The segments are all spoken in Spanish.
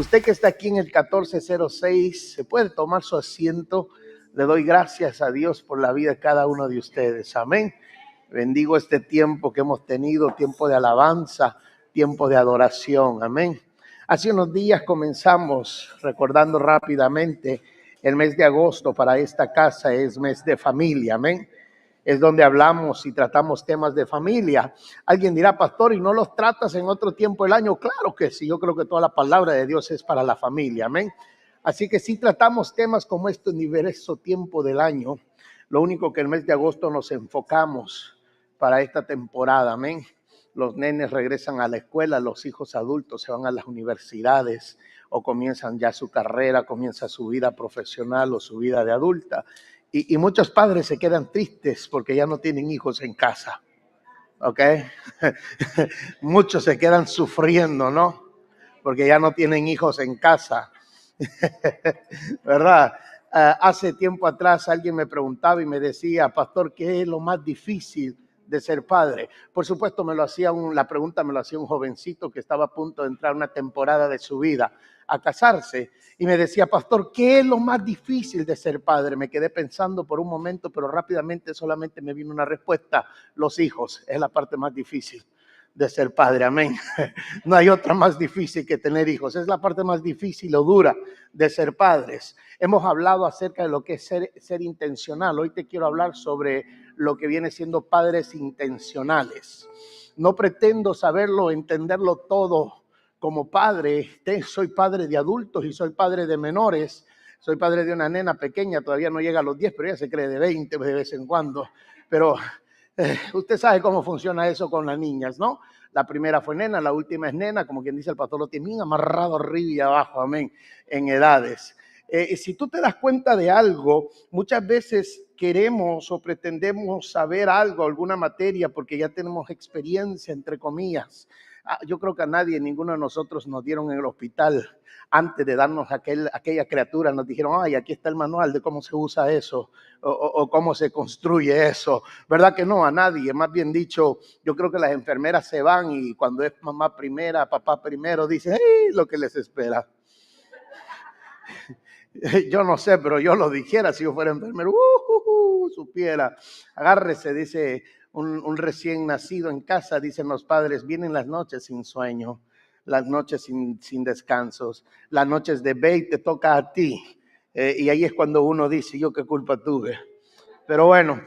Usted que está aquí en el 1406, se puede tomar su asiento. Le doy gracias a Dios por la vida de cada uno de ustedes. Amén. Bendigo este tiempo que hemos tenido, tiempo de alabanza, tiempo de adoración. Amén. Hace unos días comenzamos, recordando rápidamente, el mes de agosto para esta casa es mes de familia. Amén. Es donde hablamos y tratamos temas de familia. Alguien dirá, pastor, ¿y no los tratas en otro tiempo del año? Claro que sí, yo creo que toda la palabra de Dios es para la familia, amén. Así que sí tratamos temas como este universo tiempo del año. Lo único que el mes de agosto nos enfocamos para esta temporada, amén. Los nenes regresan a la escuela, los hijos adultos se van a las universidades o comienzan ya su carrera, comienza su vida profesional o su vida de adulta. Y muchos padres se quedan tristes porque ya no tienen hijos en casa, ¿ok? Muchos se quedan sufriendo, ¿no? Porque ya no tienen hijos en casa, ¿verdad? Hace tiempo atrás alguien me preguntaba y me decía, pastor, ¿qué es lo más difícil de ser padre? Por supuesto, la pregunta me lo hacía un jovencito que estaba a punto de entrar a una temporada de su vida a casarse. Y me decía, pastor, ¿qué es lo más difícil de ser padre? Me quedé pensando por un momento, pero rápidamente solamente me vino una respuesta. Los hijos es la parte más difícil de ser padre, amén. No hay otra más difícil que tener hijos. Es la parte más difícil o dura de ser padres. Hemos hablado acerca de lo que es ser intencional. Hoy te quiero hablar sobre lo que viene siendo padres intencionales. No pretendo saberlo, entenderlo todo como padre. Soy padre de adultos y soy padre de menores. Soy padre de una nena pequeña, todavía no llega a los 10, pero ella se cree de 20 de vez en cuando. Pero usted sabe cómo funciona eso con las niñas, ¿no? La primera fue nena, la última es nena, como quien dice el pastor, lo tienen amarrado arriba y abajo, amén, en edades. Si tú te das cuenta de algo, muchas veces queremos o pretendemos saber algo, alguna materia, porque ya tenemos experiencia, entre comillas. Yo creo que a nadie, ninguno de nosotros nos dieron en el hospital antes de darnos aquella criatura, nos dijeron, ay, aquí está el manual de cómo se usa eso o cómo se construye eso. ¿Verdad que no? A nadie. Más bien dicho, yo creo que las enfermeras se van y cuando es mamá primera, papá primero, dicen, hey, lo que les espera. Yo no sé, pero yo lo dijera si yo fuera enfermero, supiera. Agárrese, dice un recién nacido en casa, dicen los padres, vienen las noches sin sueño, las noches sin descansos, las noches de ve y te toca a ti. Y ahí es cuando uno dice, yo qué culpa tuve. Pero bueno,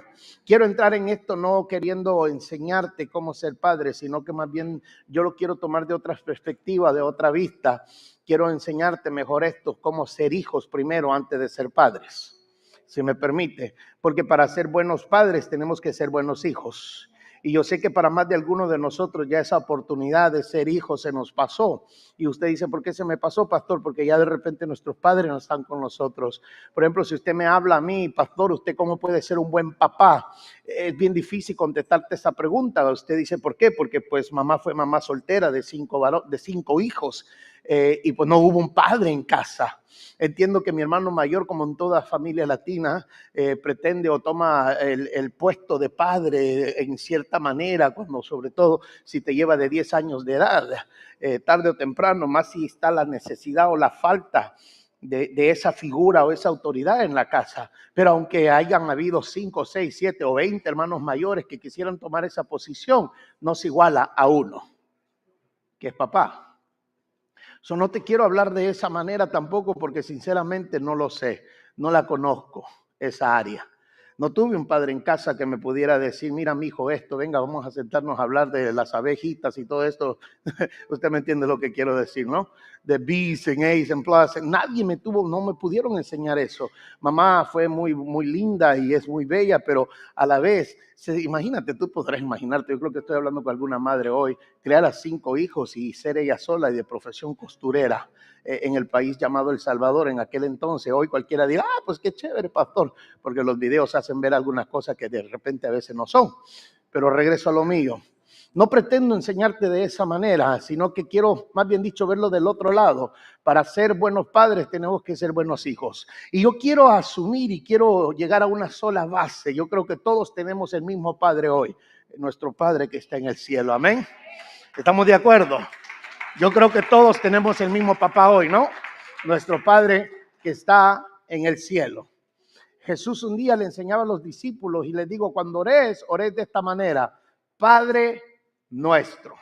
quiero entrar en esto no queriendo enseñarte cómo ser padre, sino que más bien yo lo quiero tomar de otra perspectiva, de otra vista. Quiero enseñarte mejor esto, cómo ser hijos primero antes de ser padres, si me permite. Porque para ser buenos padres tenemos que ser buenos hijos. Y yo sé que para más de algunos de nosotros ya esa oportunidad de ser hijos se nos pasó. Y usted dice, ¿por qué se me pasó, pastor? Porque ya de repente nuestros padres no están con nosotros. Por ejemplo, si usted me habla a mí, pastor, ¿usted cómo puede ser un buen papá? Es bien difícil contestarte esa pregunta. Usted dice, ¿por qué? Porque pues mamá fue mamá soltera de cinco hijos. Y pues no hubo un padre en casa. Entiendo que mi hermano mayor, como en toda familia latina, pretende o toma el puesto de padre en cierta manera, cuando sobre todo si te lleva de 10 años de edad, tarde o temprano, más si está la necesidad o la falta de esa figura o esa autoridad en la casa. Pero aunque hayan habido 5, 6, 7 o 20 hermanos mayores que quisieran tomar esa posición, no se iguala a uno, que es papá. No te quiero hablar de esa manera tampoco porque sinceramente no lo sé, no la conozco, esa área. No tuve un padre en casa que me pudiera decir, mira, mi hijo, esto, venga, vamos a sentarnos a hablar de las abejitas y todo esto. Usted me entiende lo que quiero decir, ¿no? De B's and A's and Plus. Nadie no me pudieron enseñar eso. Mamá fue muy, muy linda y es muy bella, pero a la vez, imagínate, tú podrás imaginarte, yo creo que estoy hablando con alguna madre hoy, criar a 5 hijos y ser ella sola y de profesión costurera en el país llamado El Salvador en aquel entonces. Hoy cualquiera dirá, pues qué chévere, pastor, porque los videos hacen ver algunas cosas que de repente a veces no son. Pero regreso a lo mío. No pretendo enseñarte de esa manera, sino que quiero, más bien dicho, verlo del otro lado. Para ser buenos padres tenemos que ser buenos hijos. Y yo quiero asumir y quiero llegar a una sola base. Yo creo que todos tenemos el mismo Padre hoy, nuestro Padre que está en el cielo. Amén. ¿Estamos de acuerdo? Yo creo que todos tenemos el mismo papá hoy, ¿no? Nuestro Padre que está en el cielo. Jesús un día le enseñaba a los discípulos y les digo, cuando ores de esta manera: Padre nuestro.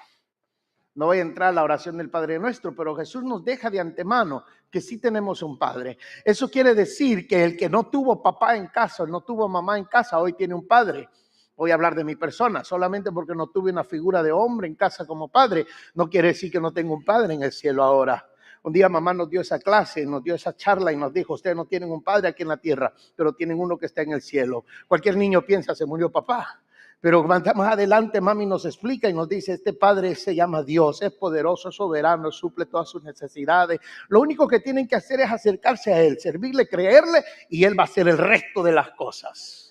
No voy a entrar a la oración del Padre Nuestro, pero Jesús nos deja de antemano que sí tenemos un Padre. Eso quiere decir que el que no tuvo papá en casa, no tuvo mamá en casa, hoy tiene un Padre. Voy a hablar de mi persona, solamente porque no tuve una figura de hombre en casa como padre, no quiere decir que no tengo un Padre en el cielo ahora. Un día mamá nos dio esa clase, nos dio esa charla y nos dijo, ustedes no tienen un padre aquí en la tierra, pero tienen uno que está en el cielo. Cualquier niño piensa, se murió papá. Pero más adelante mami nos explica y nos dice, este Padre se llama Dios, es poderoso, es soberano, suple todas sus necesidades. Lo único que tienen que hacer es acercarse a Él, servirle, creerle, y Él va a hacer el resto de las cosas.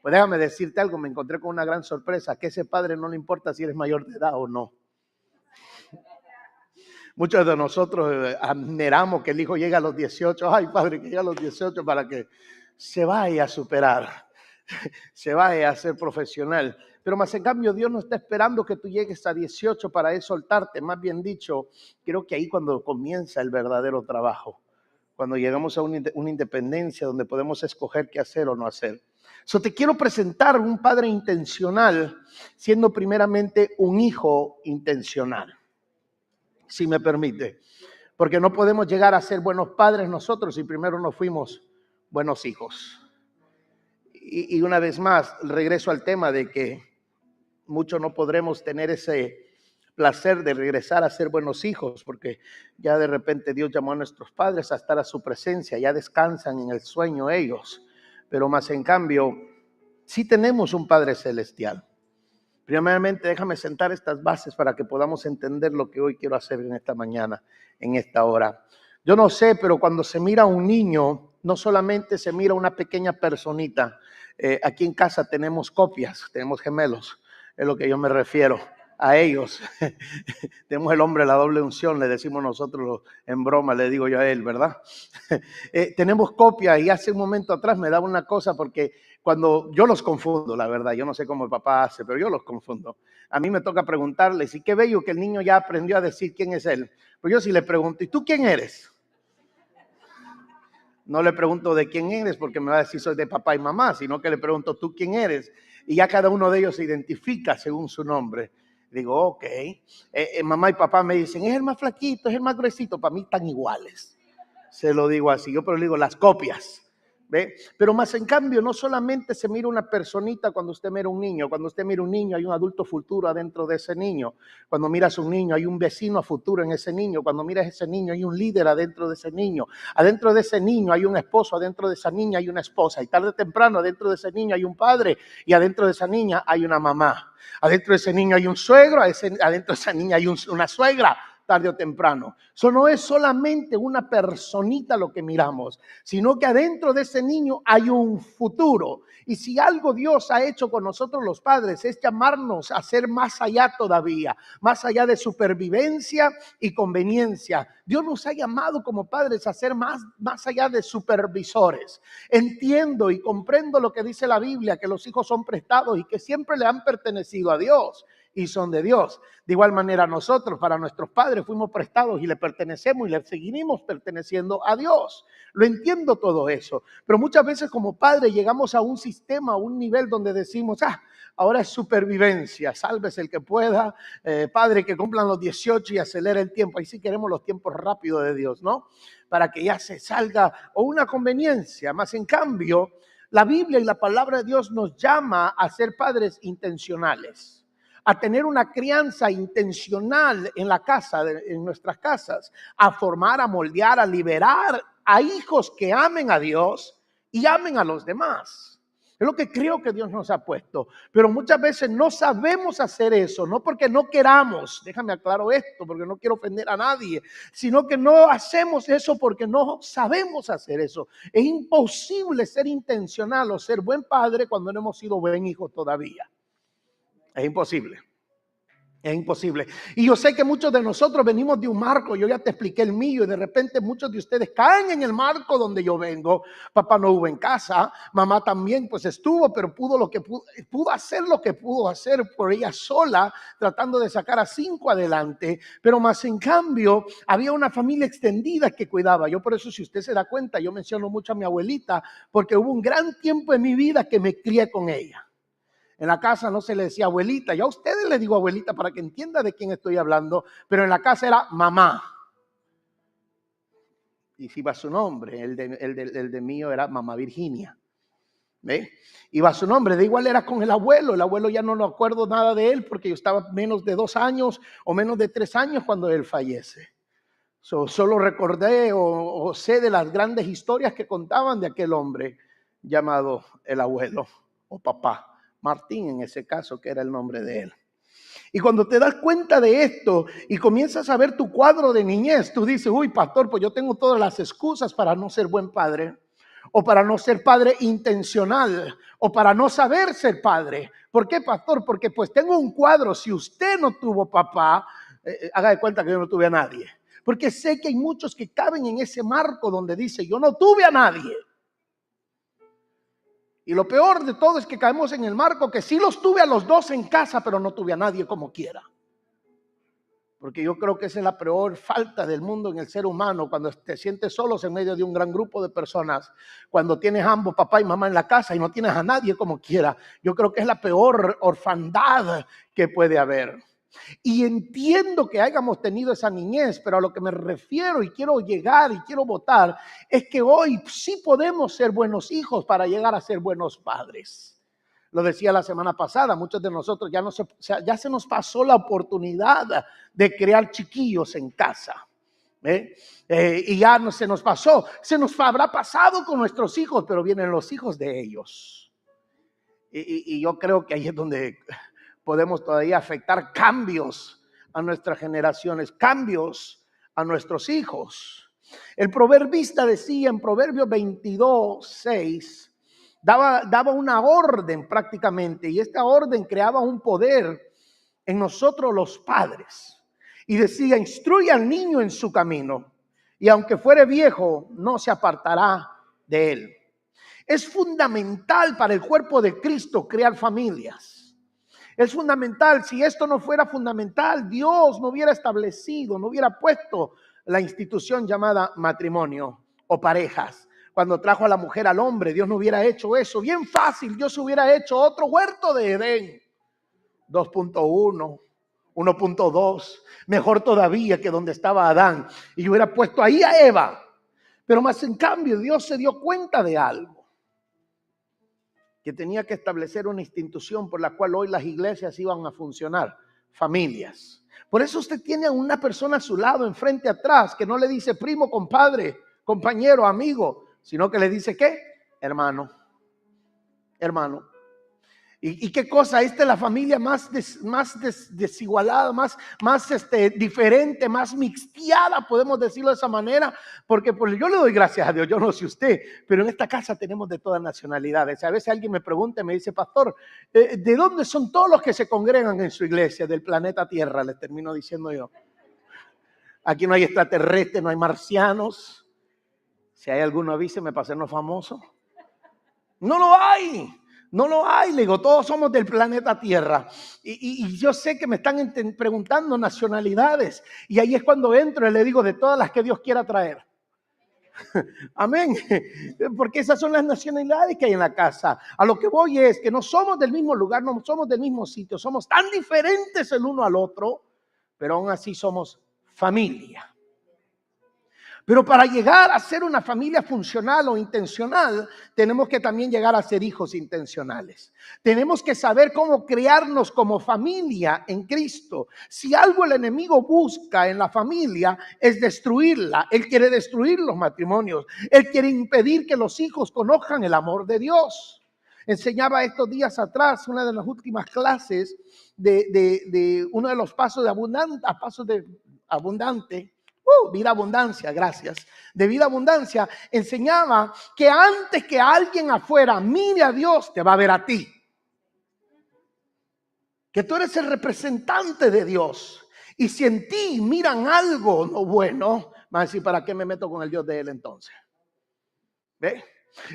Pues déjame decirte algo, me encontré con una gran sorpresa, que ese Padre no le importa si eres mayor de edad o no. Muchos de nosotros anhelamos que el hijo llegue a los 18. Ay, Padre, que llegue a los 18 para que se vaya a superar, se vaya a ser profesional. Pero más en cambio Dios no está esperando que tú llegues a 18 para él soltarte. Más bien dicho, creo que ahí cuando comienza el verdadero trabajo. Cuando llegamos a una independencia donde podemos escoger qué hacer o no hacer. So, te quiero presentar un padre intencional, siendo primeramente un hijo intencional. Si me permite, porque no podemos llegar a ser buenos padres nosotros si primero no fuimos buenos hijos. Y una vez más, regreso al tema de que muchos no podremos tener ese placer de regresar a ser buenos hijos, porque ya de repente Dios llamó a nuestros padres a estar a su presencia, ya descansan en el sueño ellos, pero más en cambio, sí tenemos un Padre Celestial. Primeramente, déjame sentar estas bases para que podamos entender lo que hoy quiero hacer en esta mañana, en esta hora. Yo no sé, pero cuando se mira a un niño, no solamente se mira una pequeña personita. Aquí en casa tenemos copias, tenemos gemelos, es lo que yo me refiero a ellos. Tenemos el hombre de la doble unción, le decimos nosotros en broma, le digo yo a él, ¿verdad? Tenemos copias y hace un momento atrás me daba una cosa porque cuando yo los confundo, la verdad, yo no sé cómo el papá hace, pero yo los confundo. A mí me toca preguntarles, y qué bello que el niño ya aprendió a decir quién es él. Pues yo sí le pregunto, ¿y tú quién eres? No le pregunto de quién eres porque me va a decir soy de papá y mamá, sino que le pregunto tú quién eres. Y ya cada uno de ellos se identifica según su nombre. Digo, ok. Mamá y papá me dicen, es el más flaquito, es el más gruesito. Para mí están iguales. Se lo digo así. Yo pero le digo las copias. ¿Ve? Pero más en cambio, no solamente se mira una personita cuando usted mira un niño. Cuando usted mira un niño, hay un adulto futuro adentro de ese niño. Cuando miras un niño, hay un vecino a futuro en ese niño. Cuando miras ese niño, hay un líder adentro de ese niño. Adentro de ese niño hay un esposo, adentro de esa niña hay una esposa. Y tarde o temprano, adentro de ese niño hay un padre. Y adentro de esa niña hay una mamá. Adentro de ese niño hay un suegro. Adentro de esa niña hay una suegra. Tarde o temprano. Eso no es solamente una personita lo que miramos, sino que adentro de ese niño hay un futuro. Y si algo Dios ha hecho con nosotros los padres es llamarnos a ser más allá todavía, más allá de supervivencia y conveniencia. Dios nos ha llamado como padres a ser más allá de supervisores. Entiendo y comprendo lo que dice la Biblia, que los hijos son prestados y que siempre le han pertenecido a Dios. Y son de Dios. De igual manera nosotros, para nuestros padres, fuimos prestados y le pertenecemos y le seguimos perteneciendo a Dios. Lo entiendo todo eso, pero muchas veces como padres llegamos a un sistema, a un nivel donde decimos, ahora es supervivencia, sálvese el que pueda, padre, que cumplan los 18 y acelere el tiempo. Ahí sí queremos los tiempos rápidos de Dios, ¿no? Para que ya se salga, o una conveniencia, más en cambio, la Biblia y la palabra de Dios nos llama a ser padres intencionales, a tener una crianza intencional en la casa, en nuestras casas, a formar, a moldear, a liberar a hijos que amen a Dios y amen a los demás. Es lo que creo que Dios nos ha puesto. Pero muchas veces no sabemos hacer eso, no porque no queramos, déjame aclaro esto, porque no quiero ofender a nadie, sino que no hacemos eso porque no sabemos hacer eso. Es imposible ser intencional o ser buen padre cuando no hemos sido buen hijo todavía. Es imposible. Es imposible. Y yo sé que muchos de nosotros venimos de un marco, yo ya te expliqué el mío, y de repente muchos de ustedes caen en el marco donde yo vengo. Papá no hubo en casa, mamá también pues estuvo, pero pudo hacer lo que pudo hacer por ella sola, tratando de sacar a 5 adelante. Pero más en cambio, había una familia extendida que cuidaba. Yo por eso, si usted se da cuenta, yo menciono mucho a mi abuelita, porque hubo un gran tiempo en mi vida que me crié con ella. En la casa no se le decía abuelita. Yo a ustedes les digo abuelita para que entienda de quién estoy hablando, pero en la casa era mamá. Y si iba su nombre, el de mío era mamá Virginia. ¿Ve? Iba su nombre, de igual era con el abuelo ya no lo acuerdo nada de él porque yo estaba menos de 2 años o menos de 3 años cuando él fallece. Solo recordé o sé de las grandes historias que contaban de aquel hombre llamado el abuelo o papá. Martín en ese caso, que era el nombre de él. Y cuando te das cuenta de esto y comienzas a ver tu cuadro de niñez, tú dices, uy, pastor, pues yo tengo todas las excusas para no ser buen padre, o para no ser padre intencional, o para no saber ser padre. ¿Por qué, pastor? Porque pues tengo un cuadro, si usted no tuvo papá, haga de cuenta que yo no tuve a nadie. Porque sé que hay muchos que caben en ese marco donde dice, yo no tuve a nadie. Y lo peor de todo es que caemos en el marco que sí los tuve a los dos en casa, pero no tuve a nadie como quiera. Porque yo creo que esa es la peor falta del mundo en el ser humano, cuando te sientes solos en medio de un gran grupo de personas, cuando tienes ambos, papá y mamá en la casa y no tienes a nadie como quiera. Yo creo que es la peor orfandad que puede haber. Y entiendo que hayamos tenido esa niñez, pero a lo que me refiero y quiero llegar y quiero votar es que hoy sí podemos ser buenos hijos para llegar a ser buenos padres. Lo decía la semana pasada, muchos de nosotros ya se nos pasó la oportunidad de crear chiquillos en casa. Y ya no se nos pasó, se nos habrá pasado con nuestros hijos, pero vienen los hijos de ellos. Y yo creo que ahí es donde podemos todavía afectar cambios a nuestras generaciones, cambios a nuestros hijos. El proverbista decía en Proverbios 22:6, daba una orden prácticamente, y esta orden creaba un poder en nosotros los padres. Y decía, instruye al niño en su camino, y aunque fuere viejo, no se apartará de él. Es fundamental para el cuerpo de Cristo crear familias. Es fundamental. Si esto no fuera fundamental, Dios no hubiera establecido, no hubiera puesto la institución llamada matrimonio o parejas. Cuando trajo a la mujer al hombre, Dios no hubiera hecho eso. Bien fácil, Dios hubiera hecho otro huerto de Edén. 2.1, 1.2, mejor todavía que donde estaba Adán. Y hubiera puesto ahí a Eva. Pero más en cambio, Dios se dio cuenta de algo. Que tenía que establecer una institución por la cual hoy las iglesias iban a funcionar, familias. Por eso usted tiene a una persona a su lado, enfrente, atrás, que no le dice primo, compadre, compañero, amigo, sino que le dice ¿qué? Hermano. ¿Y qué cosa? Esta es la familia más desigualada, más diferente, más mixteada, podemos decirlo de esa manera, porque pues, yo le doy gracias a Dios, yo no sé usted, pero en esta casa tenemos de todas nacionalidades. A veces alguien me pregunta y me dice, pastor, ¿de dónde son todos los que se congregan en su iglesia? Del planeta Tierra, les termino diciendo yo. Aquí no hay extraterrestres, no hay marcianos. Si hay alguno, avíseme para hacernos famosos. No lo hay. No lo hay, le digo, todos somos del planeta Tierra. Y yo sé que me están preguntando nacionalidades. Y ahí es cuando entro y le digo de todas las que Dios quiera traer. Amén. Porque esas son las nacionalidades que hay en la casa. A lo que voy es que no somos del mismo lugar, no somos del mismo sitio. Somos tan diferentes el uno al otro, pero aún así somos familia. Pero para llegar a ser una familia funcional o intencional, tenemos que también llegar a ser hijos intencionales. Tenemos que saber cómo criarnos como familia en Cristo. Si algo el enemigo busca en la familia es destruirla. Él quiere destruir los matrimonios. Él quiere impedir que los hijos conozcan el amor de Dios. Enseñaba estos días atrás, una de las últimas clases de uno de los pasos de abundante. Vida abundancia, gracias. De vida abundancia, enseñaba que antes que alguien afuera mire a Dios, te va a ver a ti. que tú eres el representante de Dios. Y si en ti miran algo no bueno, van a decir, ¿para qué me meto con el Dios de él entonces? ¿Ve?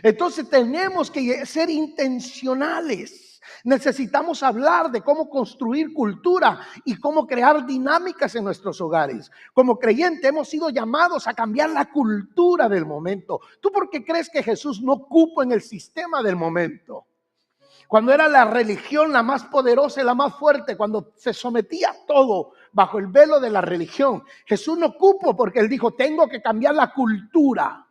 Entonces tenemos que ser intencionales. Necesitamos hablar de cómo construir cultura y cómo crear dinámicas en nuestros hogares. Como creyentes hemos sido llamados a cambiar la cultura del momento. ¿Tú por qué crees que Jesús no cupo en el sistema del momento? Cuando era la religión la más poderosa y la más fuerte, cuando se sometía todo bajo el velo de la religión, Jesús no cupo porque él dijo, tengo que cambiar la cultura.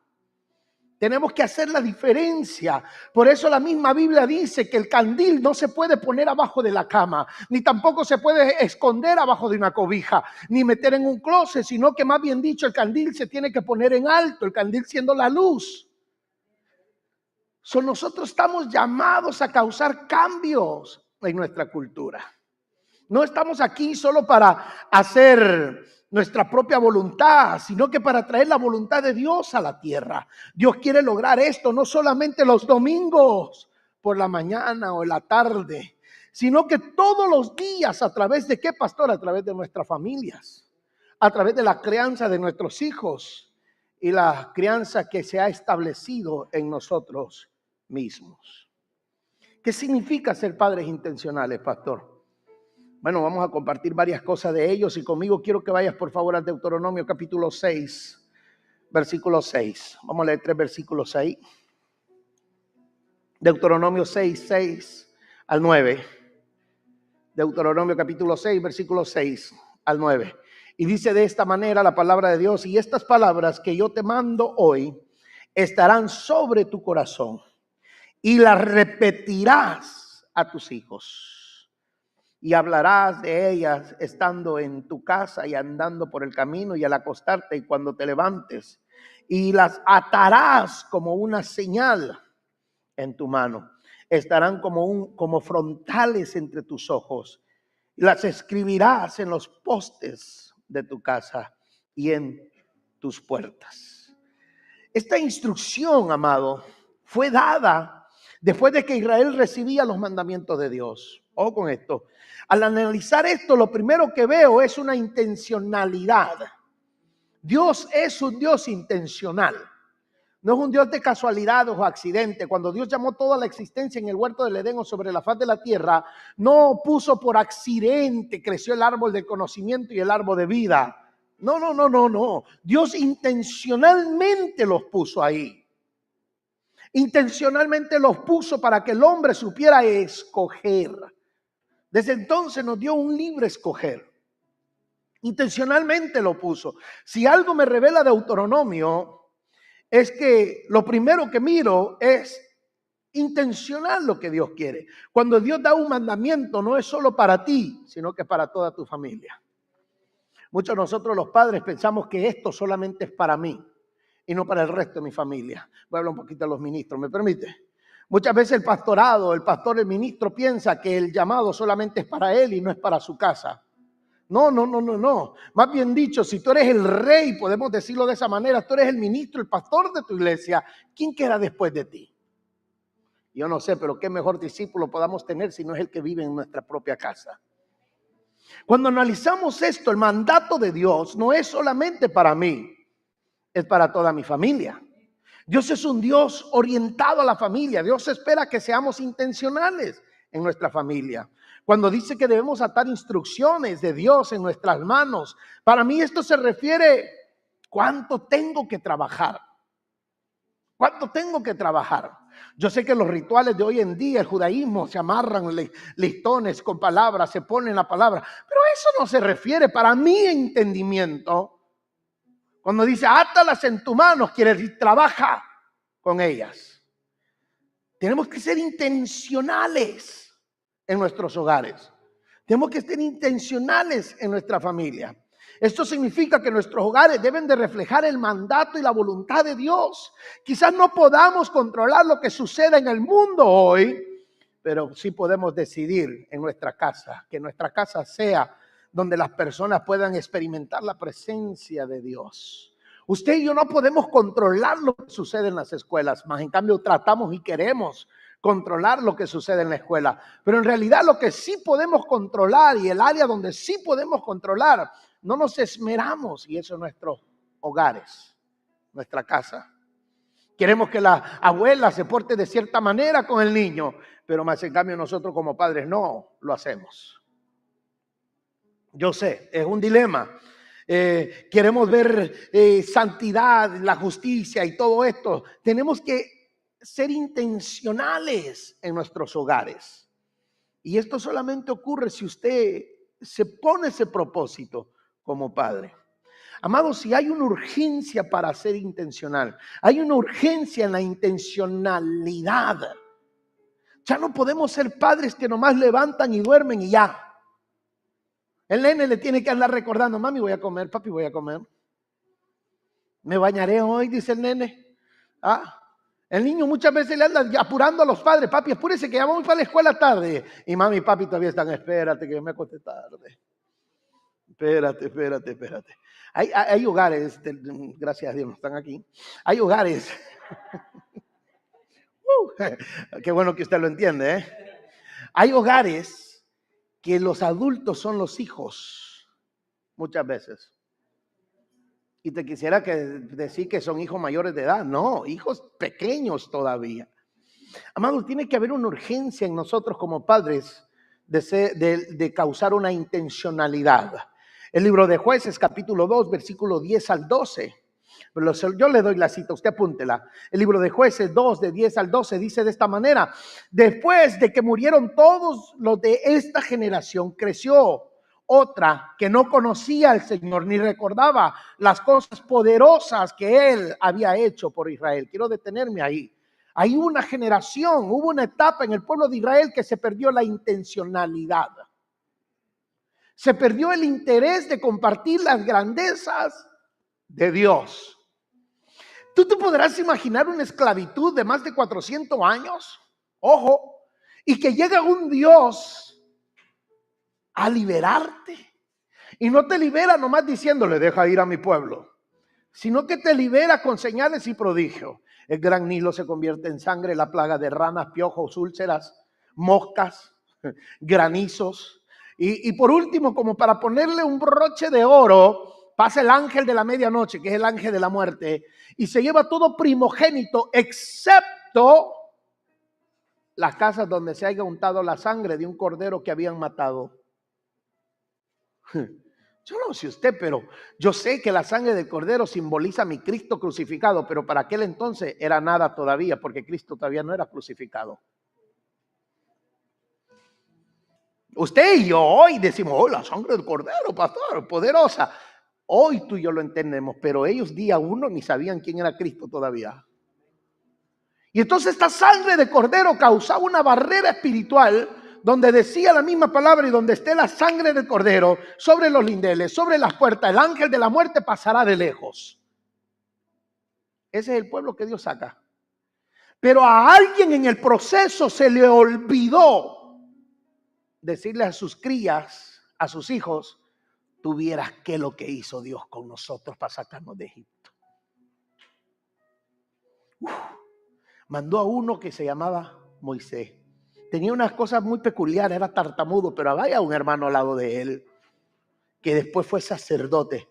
Tenemos que hacer la diferencia. Por eso la misma Biblia dice que el candil no se puede poner abajo de la cama, ni tampoco se puede esconder abajo de una cobija, ni meter en un closet, sino que más bien dicho, el candil se tiene que poner en alto, el candil siendo la luz. Nosotros estamos llamados a causar cambios en nuestra cultura. No estamos aquí solo para hacer nuestra propia voluntad, sino que para traer la voluntad de Dios a la tierra. Dios quiere lograr esto no solamente los domingos por la mañana o en la tarde, sino que todos los días. ¿A través de qué, pastor? A través de nuestras familias, a través de la crianza de nuestros hijos y la crianza que se ha establecido en nosotros mismos. ¿Qué significa ser padres intencionales, pastor? Bueno, vamos a compartir varias cosas de ellos y conmigo quiero que vayas por favor al Deuteronomio capítulo 6, versículo 6. Vamos a leer 3 versículos ahí. Deuteronomio 6, 6 al 9. Deuteronomio capítulo 6, versículo 6 al 9. Y dice de esta manera la palabra de Dios: y estas palabras que yo te mando hoy estarán sobre tu corazón, y las repetirás a tus hijos, y hablarás de ellas estando en tu casa y andando por el camino y al acostarte y cuando te levantes, y las atarás como una señal en tu mano. Estarán como frontales entre tus ojos, y las escribirás en los postes de tu casa y en tus puertas. Esta instrucción, amado, fue dada después de que Israel recibía los mandamientos de Dios. Ojo con esto. Al analizar esto, lo primero que veo es una intencionalidad. Dios es un Dios intencional. No es un Dios de casualidades o accidentes. Cuando Dios llamó toda la existencia en el huerto del Edén o sobre la faz de la tierra, no puso por accidente, creció el árbol del conocimiento y el árbol de vida. No. Dios intencionalmente los puso ahí. Intencionalmente los puso para que el hombre supiera escoger. Desde entonces nos dio un libre escoger. Intencionalmente lo puso. Si algo me revela Deuteronomio, es que lo primero que miro es intencional lo que Dios quiere. Cuando Dios da un mandamiento, no es solo para ti, sino que es para toda tu familia. Muchos de nosotros los padres pensamos que esto solamente es para mí y no para el resto de mi familia. Voy a hablar un poquito de los ministros, ¿me permite? Muchas veces el pastorado, el pastor, el ministro piensa que el llamado solamente es para él y no es para su casa. No. Más bien dicho, si tú eres el rey, podemos decirlo de esa manera, tú eres el ministro, el pastor de tu iglesia, ¿quién queda después de ti? Yo no sé, pero qué mejor discípulo podamos tener si no es el que vive en nuestra propia casa. Cuando analizamos esto, el mandato de Dios no es solamente para mí, es para toda mi familia. Dios es un Dios orientado a la familia. Dios espera que seamos intencionales en nuestra familia. Cuando dice que debemos atar instrucciones de Dios en nuestras manos, para mí esto se refiere cuánto tengo que trabajar. ¿Cuánto tengo que trabajar? Yo sé que los rituales de hoy en día, el judaísmo, se amarran listones con palabras, se ponen la palabra, pero eso no se refiere para mi entendimiento. Cuando dice átalas en tu mano, quiere decir trabaja con ellas. Tenemos que ser intencionales en nuestros hogares. Tenemos que ser intencionales en nuestra familia. Esto significa que nuestros hogares deben de reflejar el mandato y la voluntad de Dios. Quizás no podamos controlar lo que sucede en el mundo hoy, pero sí podemos decidir en nuestra casa, que nuestra casa sea donde las personas puedan experimentar la presencia de Dios. Usted y yo no podemos controlar lo que sucede en las escuelas, más en cambio tratamos y queremos controlar lo que sucede en la escuela. Pero en realidad lo que sí podemos controlar y el área donde sí podemos controlar, no nos esmeramos, y eso es nuestros hogares, nuestra casa. Queremos que la abuela se porte de cierta manera con el niño, pero más en cambio nosotros como padres no lo hacemos. Yo sé, es un dilema. Queremos ver santidad, la justicia y todo esto. Tenemos que ser intencionales en nuestros hogares. Y esto solamente ocurre si usted se pone ese propósito como padre. Amados, si hay una urgencia para ser intencional, hay una urgencia en la intencionalidad. Ya no podemos ser padres que nomás levantan y duermen y ya. El nene le tiene que andar recordando: mami, voy a comer, papi, voy a comer. Me bañaré hoy, dice el nene. El niño muchas veces le anda apurando a los padres: papi, apúrese que ya vamos para la escuela tarde. Y mami y papi todavía están: espérate que yo me acosté tarde. Espérate. Hay hogares, gracias a Dios no están aquí. Hay hogares. Qué bueno que usted lo entiende, ¿eh? Hay hogares que los adultos son los hijos, muchas veces. Y te quisiera decir que son hijos mayores de edad. No, hijos pequeños todavía. Amados, tiene que haber una urgencia en nosotros como padres de causar una intencionalidad. El libro de Jueces, capítulo 2, versículo 10 al 12. Yo le doy la cita, usted apúntela. El libro de Jueces 2, de 10 al 12, dice de esta manera: después de que murieron todos los de esta generación, creció otra que no conocía al Señor ni recordaba las cosas poderosas que Él había hecho por Israel. Quiero detenerme ahí. Hay una generación, hubo una etapa en el pueblo de Israel que se perdió la intencionalidad. Se perdió el interés de compartir las grandezas de Dios. ¿Tú te podrás imaginar una esclavitud de más de 400 años? Ojo, y que llega un Dios a liberarte. Y no te libera nomás diciéndole: deja ir a mi pueblo, sino que te libera con señales y prodigios. El gran Nilo se convierte en sangre, la plaga de ranas, piojos, úlceras, moscas, granizos. Y por último, como para ponerle un broche de oro, pasa el ángel de la medianoche, que es el ángel de la muerte, y se lleva todo primogénito, excepto las casas donde se haya untado la sangre de un cordero que habían matado. Yo no sé usted, pero yo sé que la sangre del cordero simboliza a mi Cristo crucificado, pero para aquel entonces era nada todavía, porque Cristo todavía no era crucificado. Usted y yo hoy decimos: oh, la sangre del cordero, pastor, poderosa. Hoy tú y yo lo entendemos, pero ellos día uno ni sabían quién era Cristo todavía. Y entonces esta sangre de cordero causaba una barrera espiritual, donde decía la misma palabra: y donde esté la sangre del cordero, sobre los lindeles, sobre las puertas, el ángel de la muerte pasará de lejos. Ese es el pueblo que Dios saca. Pero a alguien en el proceso se le olvidó decirle a sus crías, a sus hijos: tú vieras qué es lo que hizo Dios con nosotros para sacarnos de Egipto. Mandó a uno que se llamaba Moisés. Tenía unas cosas muy peculiares, era tartamudo, pero había un hermano al lado de él que después fue sacerdote.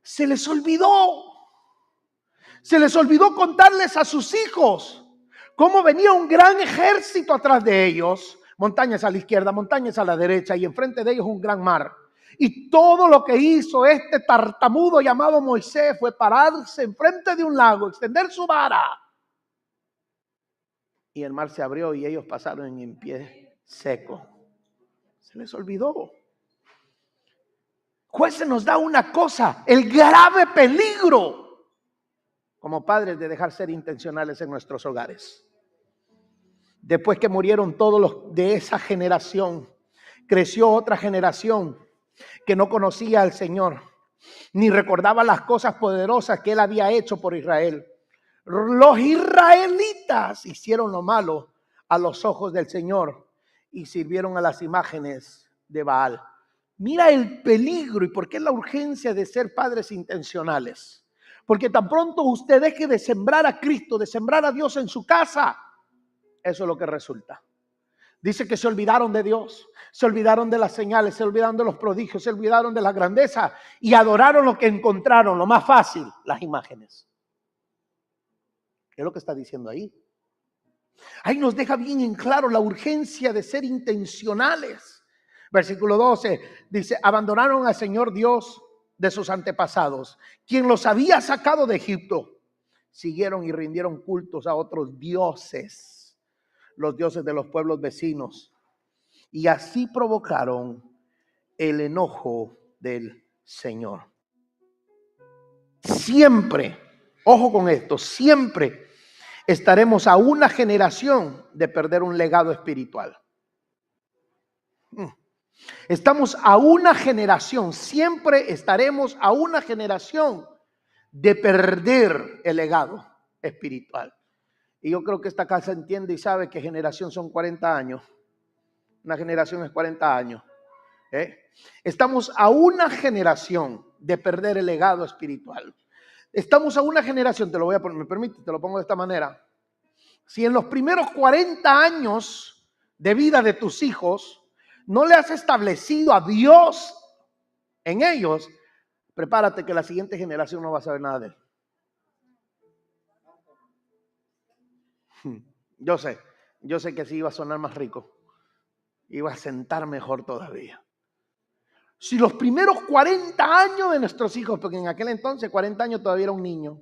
Se les olvidó contarles a sus hijos cómo venía un gran ejército atrás de ellos, montañas a la izquierda, montañas a la derecha, y enfrente de ellos un gran mar. Y todo lo que hizo este tartamudo llamado Moisés fue pararse enfrente de un lago, extender su vara, y el mar se abrió y ellos pasaron en pie seco. Se les olvidó. Jueces nos da una cosa: el grave peligro como padres de dejar ser intencionales en nuestros hogares. Después que murieron todos los de esa generación, creció otra generación que no conocía al Señor, ni recordaba las cosas poderosas que Él había hecho por Israel. Los israelitas hicieron lo malo a los ojos del Señor y sirvieron a las imágenes de Baal. Mira el peligro y por qué la urgencia de ser padres intencionales. Porque tan pronto usted deje de sembrar a Cristo, de sembrar a Dios en su casa, Eso es lo que resulta. Dice que se olvidaron de Dios, se olvidaron de las señales, se olvidaron de los prodigios, se olvidaron de la grandeza y adoraron lo que encontraron, lo más fácil, las imágenes. ¿Qué es lo que está diciendo ahí? Ahí nos deja bien en claro la urgencia de ser intencionales. Versículo 12 dice, abandonaron al Señor Dios de sus antepasados, quien los había sacado de Egipto. Siguieron y rindieron cultos a otros dioses, los dioses de los pueblos vecinos, y así provocaron el enojo del Señor. Siempre, ojo con esto, siempre estaremos a una generación de perder un legado espiritual. Estamos a una generación, siempre estaremos a una generación de perder el legado espiritual. Y yo creo que esta casa entiende y sabe que generación son 40 años. Una generación es 40 años. Estamos a una generación de perder el legado espiritual. Estamos a una generación, te lo voy a poner, me permite, te lo pongo de esta manera. Si en los primeros 40 años de vida de tus hijos no le has establecido a Dios en ellos, prepárate que la siguiente generación no va a saber nada de él. Yo sé que sí iba a sonar más rico, iba a sentar mejor todavía. Si los primeros 40 años de nuestros hijos, porque en aquel entonces 40 años todavía era un niño,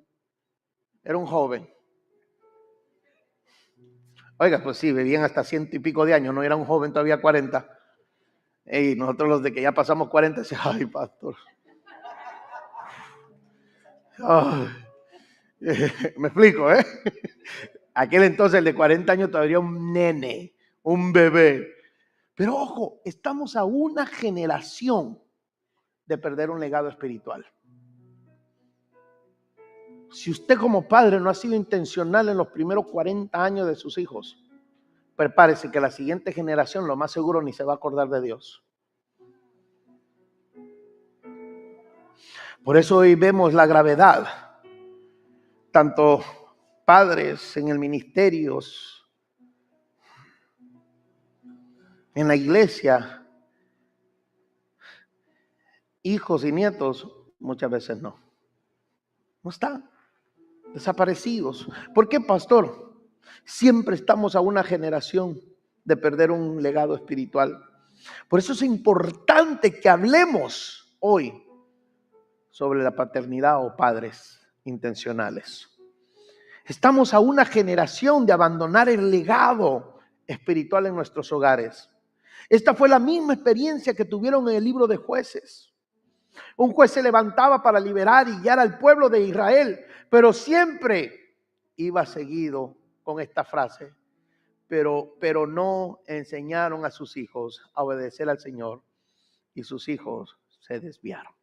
era un joven. Oiga, pues sí, vivían hasta 100 y pico de años, no era un joven todavía 40. Y nosotros los de que ya pasamos 40, decimos, ay, pastor. Ay, me explico, Aquel entonces el de 40 años todavía era un nene, un bebé. Pero ojo, estamos a una generación de perder un legado espiritual. Si usted como padre no ha sido intencional en los primeros 40 años de sus hijos, prepárese que la siguiente generación lo más seguro ni se va a acordar de Dios. Por eso hoy vemos la gravedad, tanto padres en el ministerio, en la iglesia, hijos y nietos, muchas veces no están, desaparecidos. ¿Por qué, pastor? Siempre estamos a una generación de perder un legado espiritual. Por eso es importante que hablemos hoy sobre la paternidad o padres intencionales. Estamos a una generación de abandonar el legado espiritual en nuestros hogares. Esta fue la misma experiencia que tuvieron en el libro de Jueces. Un juez se levantaba para liberar y guiar al pueblo de Israel, pero siempre iba seguido con esta frase, pero no enseñaron a sus hijos a obedecer al Señor y sus hijos se desviaron.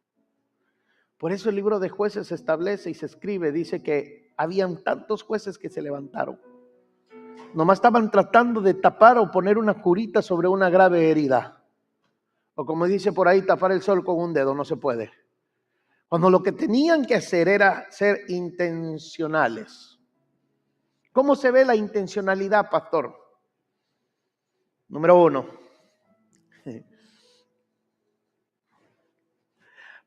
Por eso el libro de Jueces se establece y se escribe, dice que habían tantos jueces que se levantaron. Nomás estaban tratando de tapar o poner una curita sobre una grave herida. O como dice por ahí, tapar el sol con un dedo, no se puede. Cuando lo que tenían que hacer era ser intencionales. ¿Cómo se ve la intencionalidad, pastor? Número 1.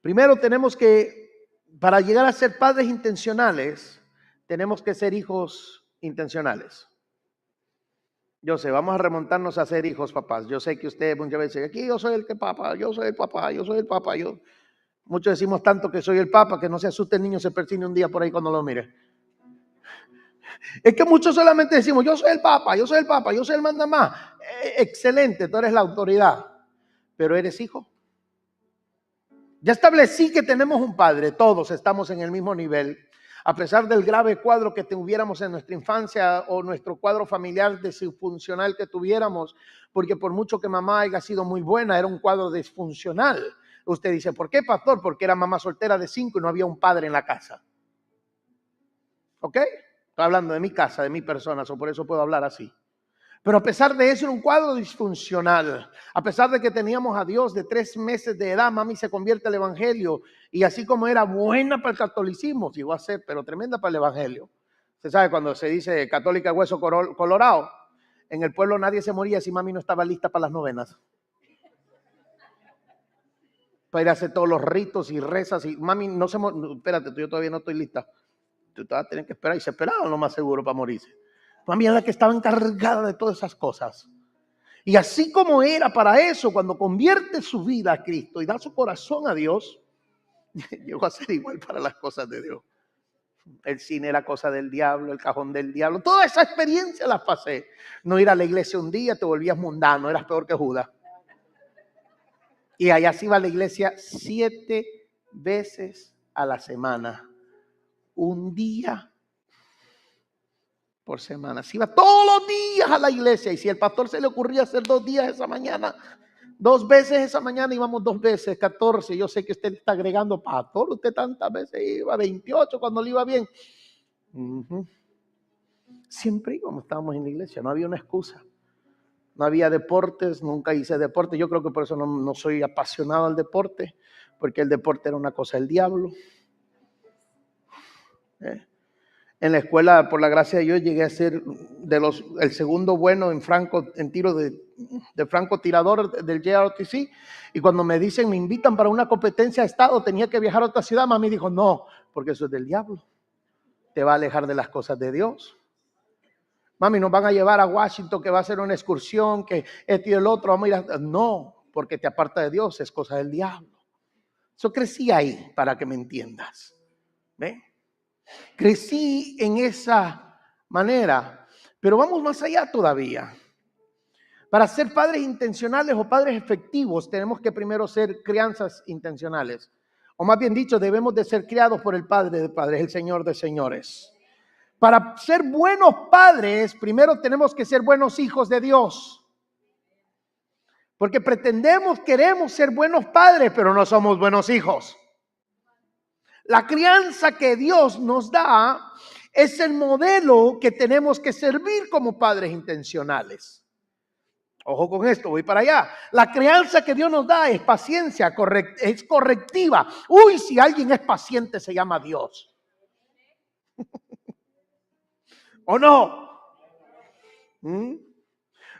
Primero tenemos que, para llegar a ser padres intencionales, tenemos que ser hijos intencionales. Yo sé, vamos a remontarnos a ser hijos papás. Yo sé que usted muchas veces dice, aquí yo soy el que papa, yo soy el papá, yo soy el papá. Muchos decimos tanto que soy el papa que no se asuste el niño, se persigne un día por ahí cuando lo mire. Es que muchos solamente decimos, yo soy el papa, yo soy el papa, yo soy el mandamás. Excelente, tú eres la autoridad, pero eres hijo. Ya establecí que tenemos un padre, todos estamos en el mismo nivel. A pesar del grave cuadro que tuviéramos en nuestra infancia o nuestro cuadro familiar disfuncional que tuviéramos, porque por mucho que mamá haya sido muy buena, era un cuadro disfuncional. Usted dice, ¿por qué, pastor? Porque era mamá soltera de 5 y no había un padre en la casa. ¿Ok? Estoy hablando de mi casa, de mi persona, por eso puedo hablar así. Pero a pesar de eso era un cuadro disfuncional. A pesar de que teníamos a Dios de 3 meses de edad, mami se convierte al evangelio. Y así como era buena para el catolicismo, llegó a ser, pero tremenda para el evangelio. Usted sabe cuando se dice católica hueso colorado. En el pueblo nadie se moría si mami no estaba lista para las novenas. Para ir a hacer todos los ritos y rezas. Y mami no se moría. Espérate, yo todavía no estoy lista. Tú vas a tener que esperar. Y se esperaban lo más seguro para morirse. Mami era la que estaba encargada de todas esas cosas. Y así como era para eso, cuando convierte su vida a Cristo y da su corazón a Dios, llegó a ser igual para las cosas de Dios. El cine era cosa del diablo, el cajón del diablo. Toda esa experiencia la pasé. No ir a la iglesia un día, te volvías mundano, eras peor que Judas. Y allá se iba a la iglesia 7 veces a la semana. Un día por semana. Se iba todos los días a la iglesia. Y si el pastor se le ocurría hacer 2 días esa mañana, 2 veces esa mañana íbamos 2 veces, 14. Yo sé que usted está agregando, pastor, usted tantas veces iba, 28 cuando le iba bien. Siempre íbamos, estábamos en la iglesia, no había una excusa. No había deportes, nunca hice deporte. Yo creo que por eso no soy apasionado al deporte, porque el deporte era una cosa del diablo. En la escuela, por la gracia de Dios, llegué a ser el segundo bueno en tiro de francotirador del JROTC. Y cuando me invitan para una competencia de estado, tenía que viajar a otra ciudad. Mami dijo, no, porque eso es del diablo. Te va a alejar de las cosas de Dios. Mami, nos van a llevar a Washington, que va a ser una excursión, que este y el otro, vamos a ir a... No, porque te aparta de Dios, es cosa del diablo. Yo crecí ahí, para que me entiendas. ¿Ve? Crecí en esa manera, pero vamos más allá todavía. Para ser padres intencionales o padres efectivos, tenemos que primero ser crianzas intencionales. O más bien dicho, debemos de ser criados por el Padre de padres, el Señor de señores. Para ser buenos padres, primero tenemos que ser buenos hijos de Dios. Porque queremos ser buenos padres, pero no somos buenos hijos. La crianza que Dios nos da es el modelo que tenemos que servir como padres intencionales. Ojo con esto, voy para allá. La crianza que Dios nos da es paciencia, es correctiva. Uy, si alguien es paciente se llama Dios. ¿O no?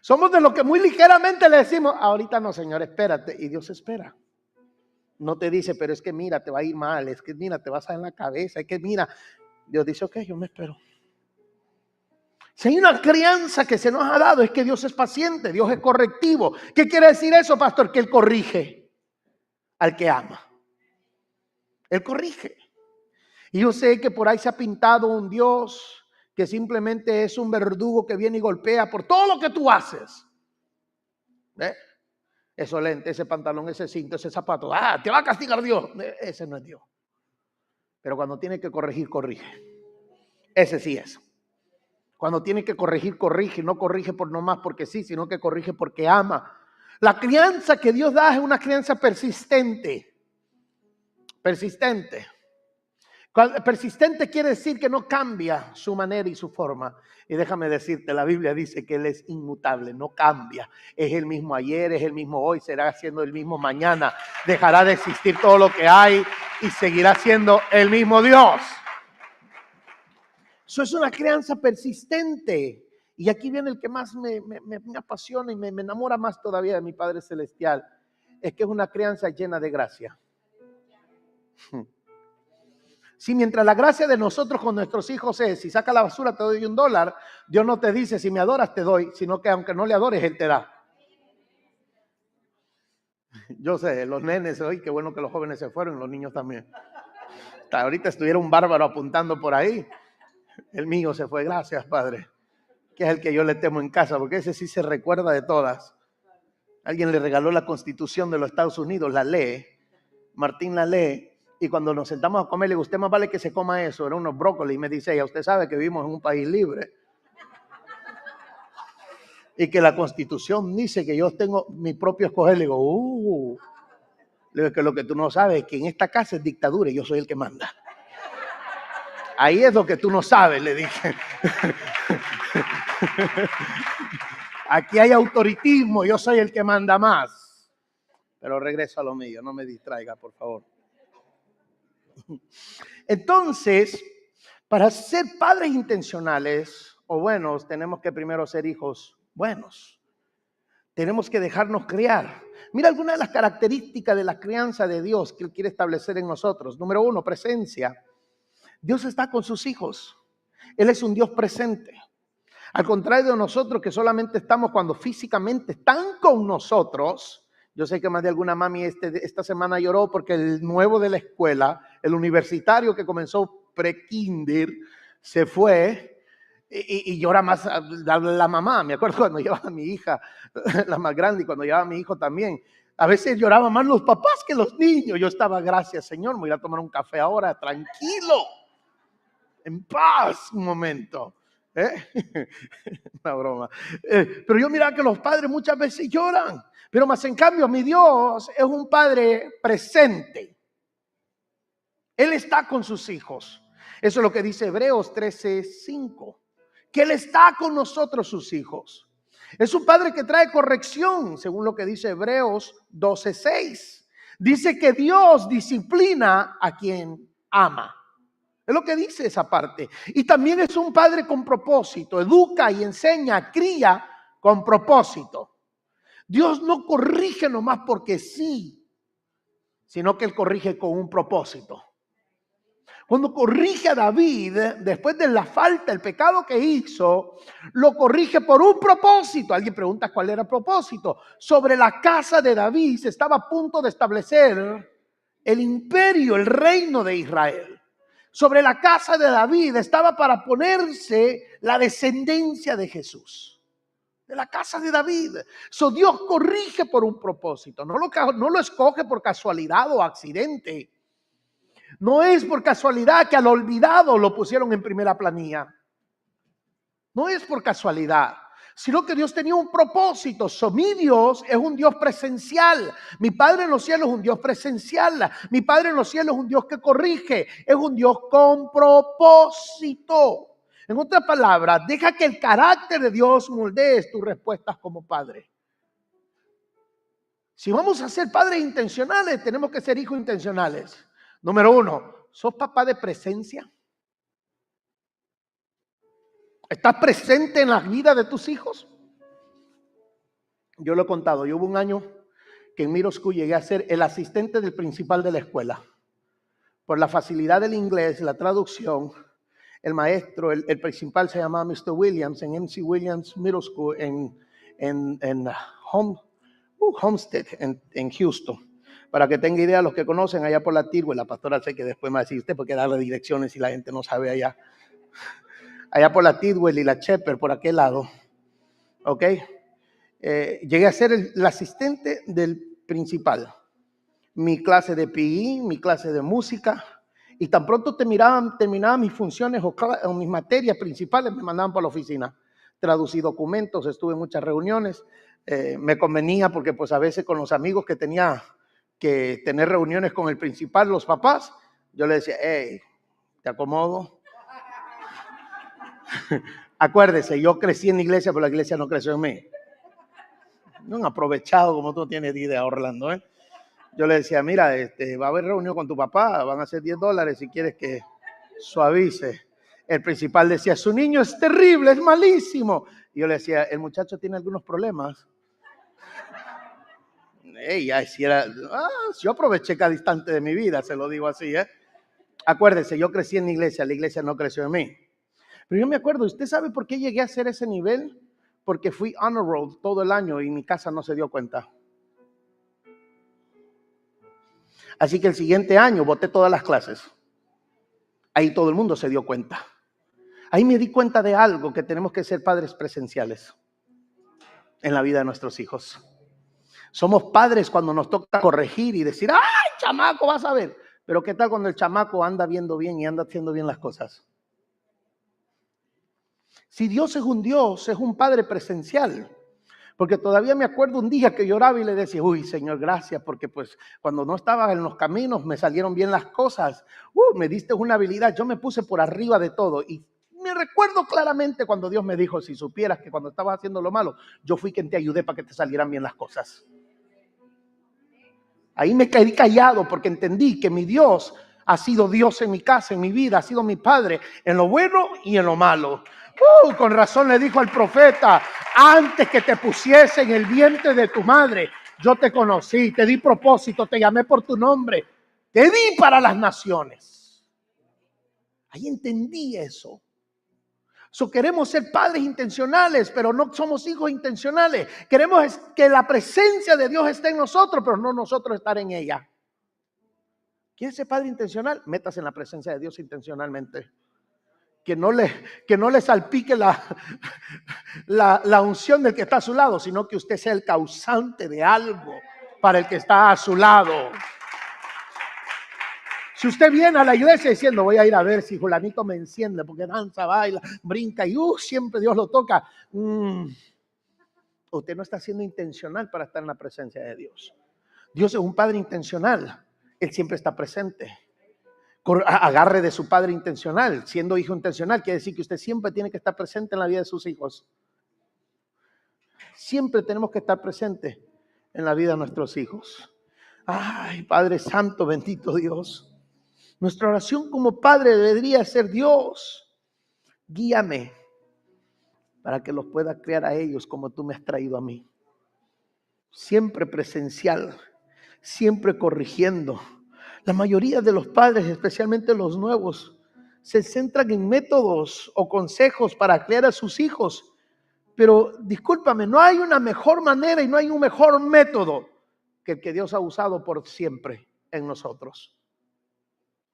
Somos de los que muy ligeramente le decimos, ahorita no, Señor, espérate. Y Dios espera. No te dice, pero es que mira, te va a ir mal. Es que mira, te vas a dar en la cabeza. Es que mira, Dios dice, ok, yo me espero. Si hay una crianza que se nos ha dado, es que Dios es paciente, Dios es correctivo. ¿Qué quiere decir eso, pastor? Que Él corrige al que ama. Él corrige. Y yo sé que por ahí se ha pintado un Dios que simplemente es un verdugo que viene y golpea por todo lo que tú haces. ¿Ves? Esos lentes, ese pantalón, ese cinto, ese zapato. Te va a castigar Dios. Ese no es Dios. Pero cuando tiene que corregir, corrige. Ese sí es. Cuando tiene que corregir, corrige. No corrige por nomás porque sí, sino que corrige porque ama. La crianza que Dios da es una crianza persistente. Persistente. Persistente quiere decir que no cambia su manera y su forma. Y déjame decirte, la Biblia dice que Él es inmutable, no cambia. Es el mismo ayer, es el mismo hoy, será siendo el mismo mañana. Dejará de existir todo lo que hay y seguirá siendo el mismo Dios. Eso es una crianza persistente. Y aquí viene el que más me apasiona y me enamora más todavía de mi Padre Celestial. Es que es una crianza llena de gracia. Si mientras la gracia de nosotros con nuestros hijos es, si saca la basura te doy $1, Dios no te dice, si me adoras te doy, sino que aunque no le adores, Él te da. Yo sé, los nenes, hoy qué bueno que los jóvenes se fueron, los niños también. Hasta ahorita estuviera un bárbaro apuntando por ahí. El mío se fue, gracias Padre, que es el que yo le temo en casa, porque ese sí se recuerda de todas. Alguien le regaló la Constitución de los Estados Unidos, la lee, Martín la lee. Y cuando nos sentamos a comer, le digo, usted más vale que se coma eso, era unos brócolis. Y me dice ella, usted sabe que vivimos en un país libre. Y que la Constitución dice que yo tengo mi propio escoger. Le digo, que lo que tú no sabes es que en esta casa es dictadura y yo soy el que manda. Ahí es lo que tú no sabes, le dije. Aquí hay autoritismo, yo soy el que manda más. Pero regreso a lo mío, no me distraiga, por favor. Entonces, para ser padres intencionales o buenos, tenemos que primero ser hijos buenos. Tenemos que dejarnos criar. Mira algunas de las características de la crianza de Dios que Él quiere establecer en nosotros. Número 1, presencia. Dios está con sus hijos. Él es un Dios presente. Al contrario de nosotros que solamente estamos cuando físicamente están con nosotros. Yo sé que más de alguna mami esta semana lloró porque el nuevo de la escuela, el universitario que comenzó pre-kinder, se fue. Y llora más la mamá. Me acuerdo cuando llevaba a mi hija, la más grande, y cuando llevaba a mi hijo también. A veces lloraban más los papás que los niños. Yo estaba, gracias Señor, me voy a tomar un café ahora, tranquilo, en paz, un momento. Una broma. Pero yo miraba que los padres muchas veces lloran. Pero más en cambio, mi Dios es un Padre presente. Él está con sus hijos. Eso es lo que dice Hebreos 13:5. Que Él está con nosotros, sus hijos. Es un Padre que trae corrección, según lo que dice Hebreos 12:6. Dice que Dios disciplina a quien ama. Es lo que dice esa parte. Y también es un Padre con propósito. Educa y enseña, cría con propósito. Dios no corrige nomás porque sí, sino que Él corrige con un propósito. Cuando corrige a David, después de la falta, el pecado que hizo, lo corrige por un propósito. Alguien pregunta cuál era el propósito. Sobre la casa de David se estaba a punto de establecer el imperio, el reino de Israel. Sobre la casa de David estaba para ponerse la descendencia de Jesús. De la casa de David. Dios corrige por un propósito. No lo escoge por casualidad o accidente. No es por casualidad que al olvidado lo pusieron en primera planilla. No es por casualidad, sino que Dios tenía un propósito. Mi Dios es un Dios presencial. Mi Padre en los cielos es un Dios presencial. Mi Padre en los cielos es un Dios que corrige. Es un Dios con propósito. En otras palabras, deja que el carácter de Dios moldee tus respuestas como padre. Si vamos a ser padres intencionales, tenemos que ser hijos intencionales. Número 1, ¿sos papá de presencia? ¿Estás presente en la vida de tus hijos? Yo lo he contado, yo hubo un año que en Middle School llegué a ser el asistente del principal de la escuela. Por la facilidad del inglés, la traducción, el maestro, el principal se llamaba Mr. Williams en MC Williams Middle School en Homestead, en Houston. Para que tenga idea, los que conocen allá por la Tidwell, la pastora sé que después me va a decir usted porque darle direcciones si la gente no sabe allá. Allá por la Tidwell y la Shepherd, por aquel lado. ¿Ok? Llegué a ser el asistente del principal. Mi clase de PE, mi clase de música. Y tan pronto terminaba mis funciones o mis materias principales, me mandaban para la oficina. Traducí documentos, estuve en muchas reuniones. Me convenía porque pues a veces con los amigos que tenía que tener reuniones con el principal, los papás, yo le decía, hey, ¿te acomodo? Acuérdese, yo crecí en la iglesia, pero la iglesia no creció en mí. No han aprovechado como tú tienes idea, Orlando, ¿eh? Yo le decía, mira, va a haber reunión con tu papá, van a ser $10 si quieres que suavice. El principal decía, su niño es terrible, es malísimo. Y yo le decía, el muchacho tiene algunos problemas. Yo aproveché cada instante de mi vida, se lo digo así, ¿eh? Acuérdese, yo crecí en la iglesia no creció en mí. Pero yo me acuerdo, ¿usted sabe por qué llegué a ser ese nivel? Porque fui honor roll todo el año y mi casa no se dio cuenta. Así que el siguiente año boté todas las clases. Ahí todo el mundo se dio cuenta. Ahí me di cuenta de algo, que tenemos que ser padres presenciales en la vida de nuestros hijos. Somos padres cuando nos toca corregir y decir, ¡ay, chamaco, vas a ver! Pero ¿qué tal cuando el chamaco anda viendo bien y anda haciendo bien las cosas? Si Dios es un Padre presencial. Porque todavía me acuerdo un día que lloraba y le decía, uy, Señor, gracias, porque pues cuando no estaba en los caminos me salieron bien las cosas. Me diste una habilidad, yo me puse por arriba de todo. Y me recuerdo claramente cuando Dios me dijo, si supieras que cuando estabas haciendo lo malo, yo fui quien te ayudé para que te salieran bien las cosas. Ahí me quedé callado porque entendí que mi Dios ha sido Dios en mi casa, en mi vida, ha sido mi Padre en lo bueno y en lo malo. Con razón le dijo al profeta, Antes que te pusiese en el vientre de tu madre, yo te conocí, te di propósito, te llamé por tu nombre, te di para las naciones. Ahí entendí eso. Queremos ser padres intencionales, pero no somos hijos intencionales. Queremos que la presencia de Dios esté en nosotros, pero no nosotros estar en ella. ¿Quiere ser padre intencional? Métase en la presencia de Dios intencionalmente. Que no le salpique la unción del que está a su lado, sino que usted sea el causante de algo para el que está a su lado. Si usted viene a la iglesia diciendo, voy a ir a ver si fulanito me enciende, porque danza, baila, brinca y siempre Dios lo toca. Usted no está siendo intencional para estar en la presencia de Dios. Dios es un padre intencional. Él siempre está presente. Agarre de su padre intencional. Siendo hijo intencional quiere decir que usted siempre tiene que estar presente en la vida de sus hijos. Siempre tenemos que estar presentes en la vida de nuestros hijos. Ay, Padre Santo, bendito Dios. Nuestra oración como padre debería ser: Dios, guíame para que los pueda criar a ellos como tú me has traído a mí. Siempre presencial, siempre corrigiendo. La mayoría de los padres, especialmente los nuevos, se centran en métodos o consejos para criar a sus hijos. Pero discúlpame, no hay una mejor manera y no hay un mejor método que el que Dios ha usado por siempre en nosotros.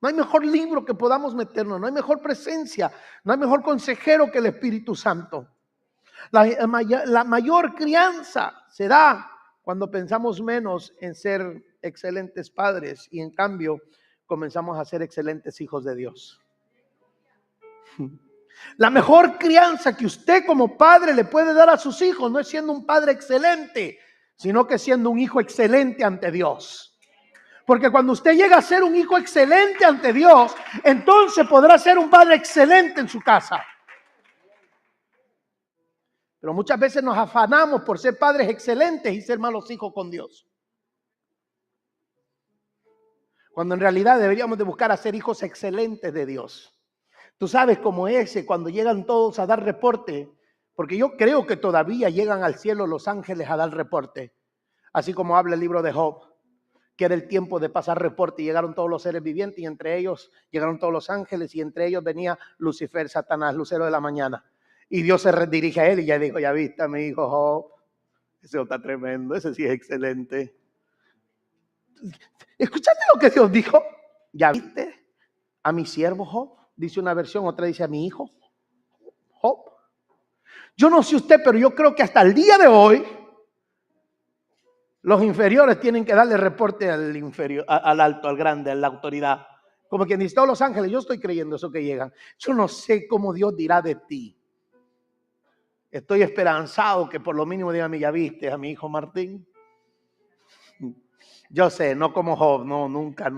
No hay mejor libro que podamos meternos, no hay mejor presencia, no hay mejor consejero que el Espíritu Santo. La mayor crianza se da cuando pensamos menos en ser excelentes padres y en cambio comenzamos a ser excelentes hijos de Dios. La mejor crianza que usted como padre le puede dar a sus hijos no es siendo un padre excelente, sino que siendo un hijo excelente ante Dios. Porque cuando usted llega a ser un hijo excelente ante Dios, entonces podrá ser un padre excelente en su casa. Pero muchas veces nos afanamos por ser padres excelentes y ser malos hijos con Dios. Cuando en realidad deberíamos de buscar a ser hijos excelentes de Dios. Tú sabes cómo ese, cuando llegan todos a dar reporte, porque yo creo que todavía llegan al cielo los ángeles a dar reporte. Así como habla el libro de Job, que era el tiempo de pasar reporte y llegaron todos los seres vivientes y entre ellos llegaron todos los ángeles y entre ellos venía Lucifer, Satanás, lucero de la mañana. Y Dios se dirige a él y ya dijo: ya viste a mi hijo Job, ese está tremendo, ese sí es excelente. ¿Escuchaste lo que Dios dijo? ¿Ya viste a mi siervo Job? Dice una versión, otra dice a mi hijo Job. Yo no sé usted, pero yo creo que hasta el día de hoy los inferiores tienen que darle reporte al inferior, al alto, al grande, a la autoridad. Como quien dice, todos los ángeles, yo estoy creyendo eso que llegan. Yo no sé cómo Dios dirá de ti. Estoy esperanzado que por lo mínimo diga: ya viste a mi hijo Martín. Yo sé, no como Job, no, nunca.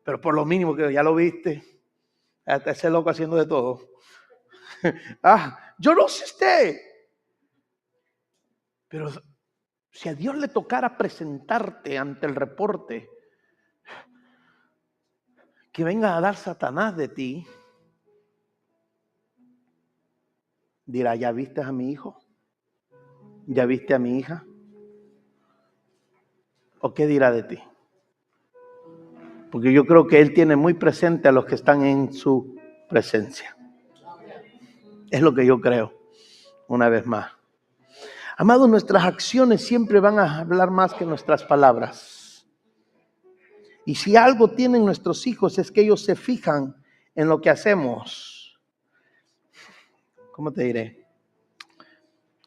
Pero por lo mínimo que ya lo viste, hasta ese loco haciendo de todo. Yo no sé usted. Pero si a Dios le tocara presentarte ante el reporte que venga a dar Satanás de ti, dirá: ¿ya viste a mi hijo? ¿Ya viste a mi hija? ¿O qué dirá de ti? Porque yo creo que Él tiene muy presente a los que están en su presencia. Es lo que yo creo, una vez más. Amados, nuestras acciones siempre van a hablar más que nuestras palabras. Y si algo tienen nuestros hijos es que ellos se fijan en lo que hacemos. ¿Cómo te diré?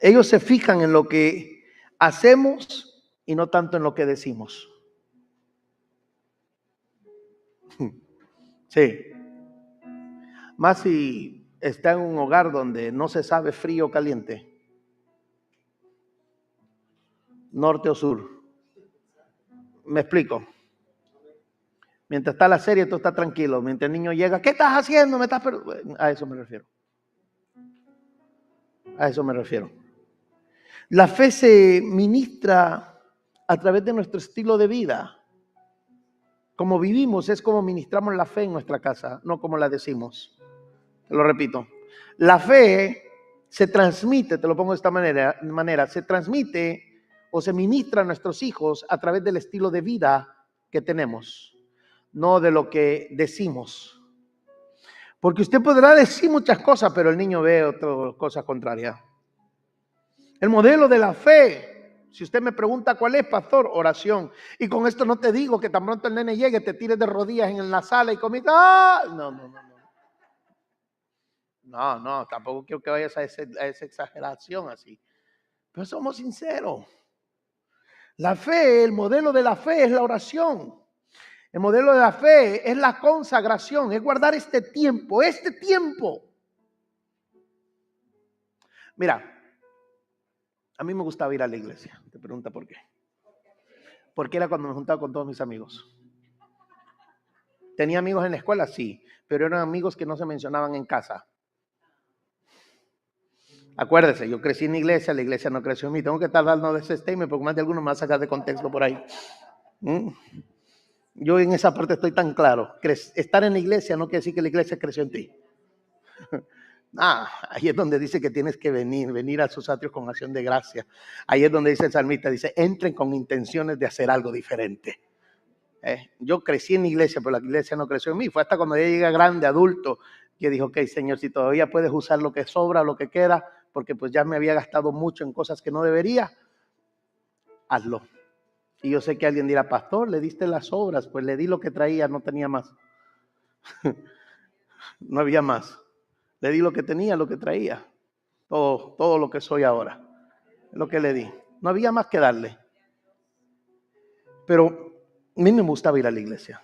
Ellos se fijan en lo que hacemos y no tanto en lo que decimos. Sí. Más si está en un hogar donde no se sabe frío o caliente, norte o sur. ¿Me explico? Mientras está la serie, tú estás tranquilo. Mientras el niño llega, ¿qué estás haciendo? A eso me refiero. A eso me refiero. La fe se ministra a través de nuestro estilo de vida. Como vivimos es como ministramos la fe en nuestra casa, no como la decimos. Te lo repito. La fe se transmite, te lo pongo de esta manera, se transmite o se ministra a nuestros hijos a través del estilo de vida que tenemos, no de lo que decimos. Porque usted podrá decir muchas cosas, pero el niño ve otras cosas contrarias. El modelo de la fe, si usted me pregunta cuál es, pastor, oración. Y con esto no te digo que tan pronto el nene llegue, te tires de rodillas en la sala y comienza, ¡ah! No. No, tampoco quiero que vayas a esa exageración así. Pero somos sinceros. La fe, el modelo de la fe es la oración. El modelo de la fe es la consagración, es guardar este tiempo. Mira, a mí me gustaba ir a la iglesia. Te pregunta por qué. Porque era cuando me juntaba con todos mis amigos. ¿Tenía amigos en la escuela? Sí, pero eran amigos que no se mencionaban en casa. Acuérdese, yo crecí en la iglesia no creció en mí. Tengo que estar dando de ese statement porque más de alguno me va a sacar de contexto por ahí. Yo en esa parte estoy tan claro. Estar en la iglesia no quiere decir que la iglesia creció en ti. Ahí es donde dice que tienes que venir a sus atrios con acción de gracia. Ahí es donde dice el salmista, dice, entren con intenciones de hacer algo diferente. Yo crecí en la iglesia, pero la iglesia no creció en mí. Fue hasta cuando yo llegué grande, adulto, que dijo, ok, Señor, si todavía puedes usar lo que sobra, lo que queda, porque pues ya me había gastado mucho en cosas que no debería, hazlo. Y yo sé que alguien dirá, pastor, le diste las obras, pues le di lo que traía, no tenía más. No había más. Le di lo que tenía, lo que traía. Todo lo que soy ahora. Lo que le di. No había más que darle. Pero a mí me gustaba ir a la iglesia.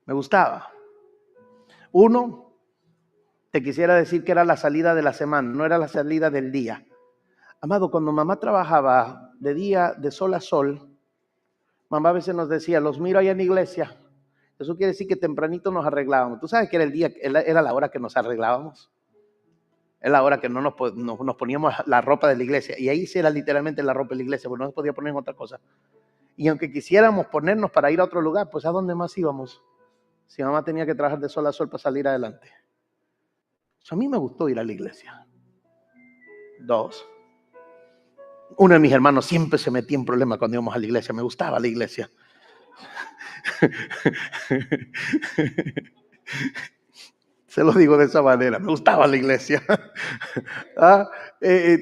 Me gustaba. Uno, te quisiera decir que era la salida de la semana, no era la salida del día. Amado, cuando mamá trabajaba de día, de sol a sol, mamá a veces nos decía, los miro allá en la iglesia. Eso quiere decir que tempranito nos arreglábamos. ¿Tú sabes que era el día, era la hora que nos arreglábamos? Es la hora que no nos poníamos la ropa de la iglesia. Y ahí sí era literalmente la ropa de la iglesia, porque no se podía poner en otra cosa. Y aunque quisiéramos ponernos para ir a otro lugar, pues ¿a dónde más íbamos? Si mamá tenía que trabajar de sol a sol para salir adelante. A mí me gustó ir a la iglesia. Dos. Uno de mis hermanos siempre se metía en problemas cuando íbamos a la iglesia. Me gustaba la iglesia. Se lo digo de esa manera. Me gustaba la iglesia.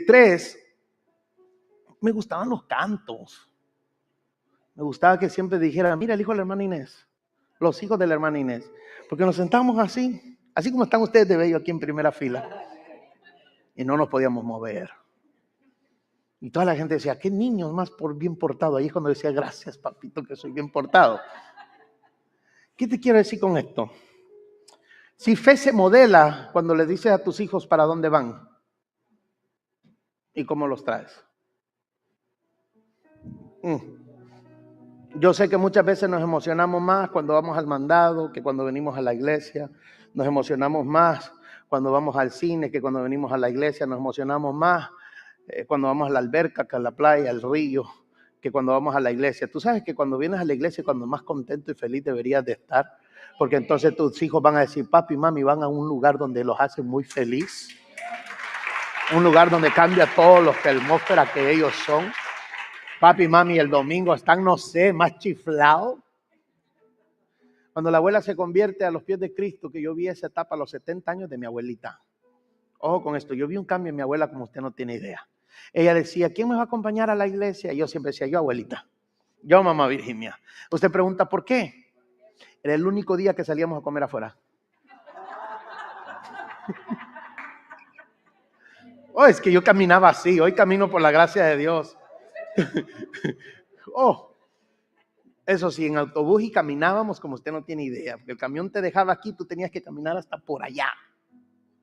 Tres. Me gustaban los cantos. Me gustaba que siempre dijeran, mira el hijo de la hermana Inés. Los hijos de la hermana Inés. Porque nos sentamos así como están ustedes de bello aquí en primera fila. Y no nos podíamos mover. Y toda la gente decía, qué niños más bien portados. Ahí es cuando decía, gracias papito que soy bien portado. ¿Qué te quiero decir con esto? Si fe se modela cuando le dices a tus hijos para dónde van y cómo los traes. Yo sé que muchas veces nos emocionamos más cuando vamos al mandado que cuando venimos a la iglesia. Nos emocionamos más cuando vamos al cine que cuando venimos a la iglesia. Nos emocionamos más cuando vamos a la alberca, que a la playa, al río, que cuando vamos a la iglesia. Tú sabes que cuando vienes a la iglesia, cuando más contento y feliz deberías de estar, porque entonces tus hijos van a decir, papi y mami van a un lugar donde los hacen muy feliz, un lugar donde cambia todo lo que atmósfera que ellos son. Papi y mami el domingo están, no sé, más chiflados. Cuando la abuela se convierte a los pies de Cristo, que yo vi esa etapa a los 70 años de mi abuelita. Ojo con esto, yo vi un cambio en mi abuela como usted no tiene idea. Ella decía, ¿quién me va a acompañar a la iglesia? Y yo siempre decía, yo abuelita, yo mamá Virginia. Usted pregunta, ¿por qué? Era el único día que salíamos a comer afuera. Es que yo caminaba así, hoy camino por la gracia de Dios. Eso sí, en autobús y caminábamos como usted no tiene idea. Porque el camión te dejaba aquí, tú tenías que caminar hasta por allá.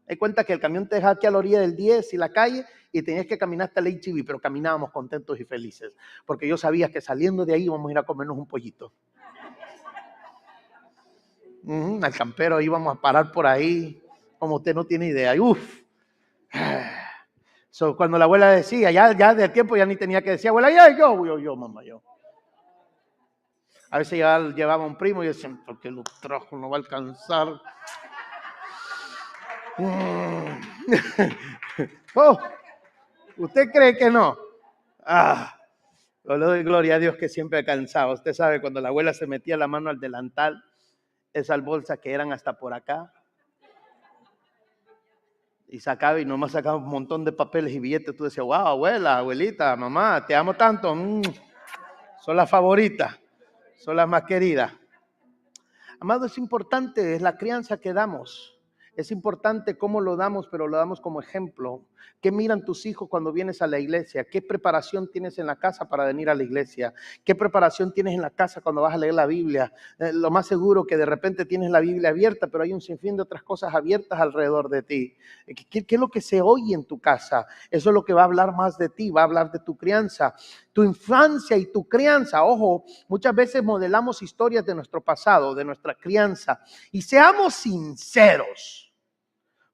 Hay cuenta que el camión te dejaba aquí a la orilla del 10 y la calle y tenías que caminar hasta el HEB, pero caminábamos contentos y felices. Porque yo sabía que saliendo de ahí íbamos a ir a comernos un pollito. Al campero íbamos a parar por ahí, como usted no tiene idea. Cuando la abuela decía, ya del tiempo ya ni tenía que decir, abuela, yo, mamá, yo. A veces llevaba un primo y decía, porque lo trajo, no va a alcanzar. Oh, ¿usted cree que no? Ah, yo le doy gloria a Dios que siempre alcanzaba. Usted sabe, cuando la abuela se metía la mano al delantal, esas bolsas que eran hasta por acá, y sacaba y nomás sacaba un montón de papeles y billetes. Tú decías, wow, abuela, abuelita, mamá, te amo tanto. Son las favoritas, son las más queridas. Amado, es importante, es la crianza que damos. Es importante cómo lo damos, pero lo damos como ejemplo. ¿Qué miran tus hijos cuando vienes a la iglesia? ¿Qué preparación tienes en la casa para venir a la iglesia? ¿Qué preparación tienes en la casa cuando vas a leer la Biblia? Lo más seguro que de repente tienes la Biblia abierta, pero hay un sinfín de otras cosas abiertas alrededor de ti. ¿Qué es lo que se oye en tu casa? Eso es lo que va a hablar más de ti, va a hablar de tu crianza. Tu infancia y tu crianza, ojo, muchas veces modelamos historias de nuestro pasado, de nuestra crianza. Y seamos sinceros.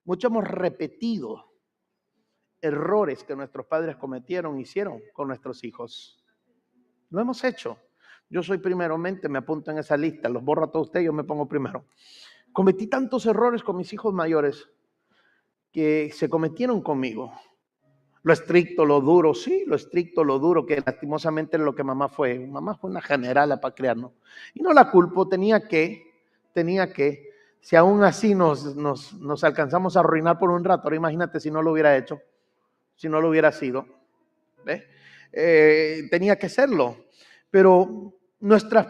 Muchos hemos repetido errores que nuestros padres hicieron con nuestros hijos. Lo hemos hecho. Yo soy primeramente, me apunto en esa lista, los borro a todos ustedes, yo me pongo primero. Cometí tantos errores con mis hijos mayores que se cometieron conmigo. Lo estricto, lo duro, sí, lo estricto, lo duro, que lastimosamente es lo que mamá fue. Mamá fue una generala para criarnos. Y no la culpo, tenía que. Si aún así nos alcanzamos a arruinar por un rato, ahora imagínate si no lo hubiera hecho, si no lo hubiera sido. ¿Ves? Tenía que serlo. Pero nuestras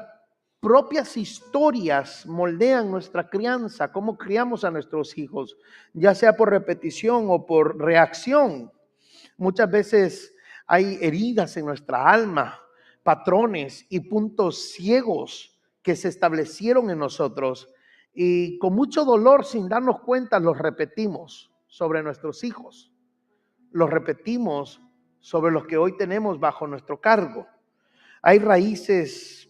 propias historias moldean nuestra crianza, cómo criamos a nuestros hijos, ya sea por repetición o por reacción. Muchas veces hay heridas en nuestra alma, patrones y puntos ciegos que se establecieron en nosotros y con mucho dolor, sin darnos cuenta, los repetimos sobre nuestros hijos. Los repetimos sobre los que hoy tenemos bajo nuestro cargo. Hay raíces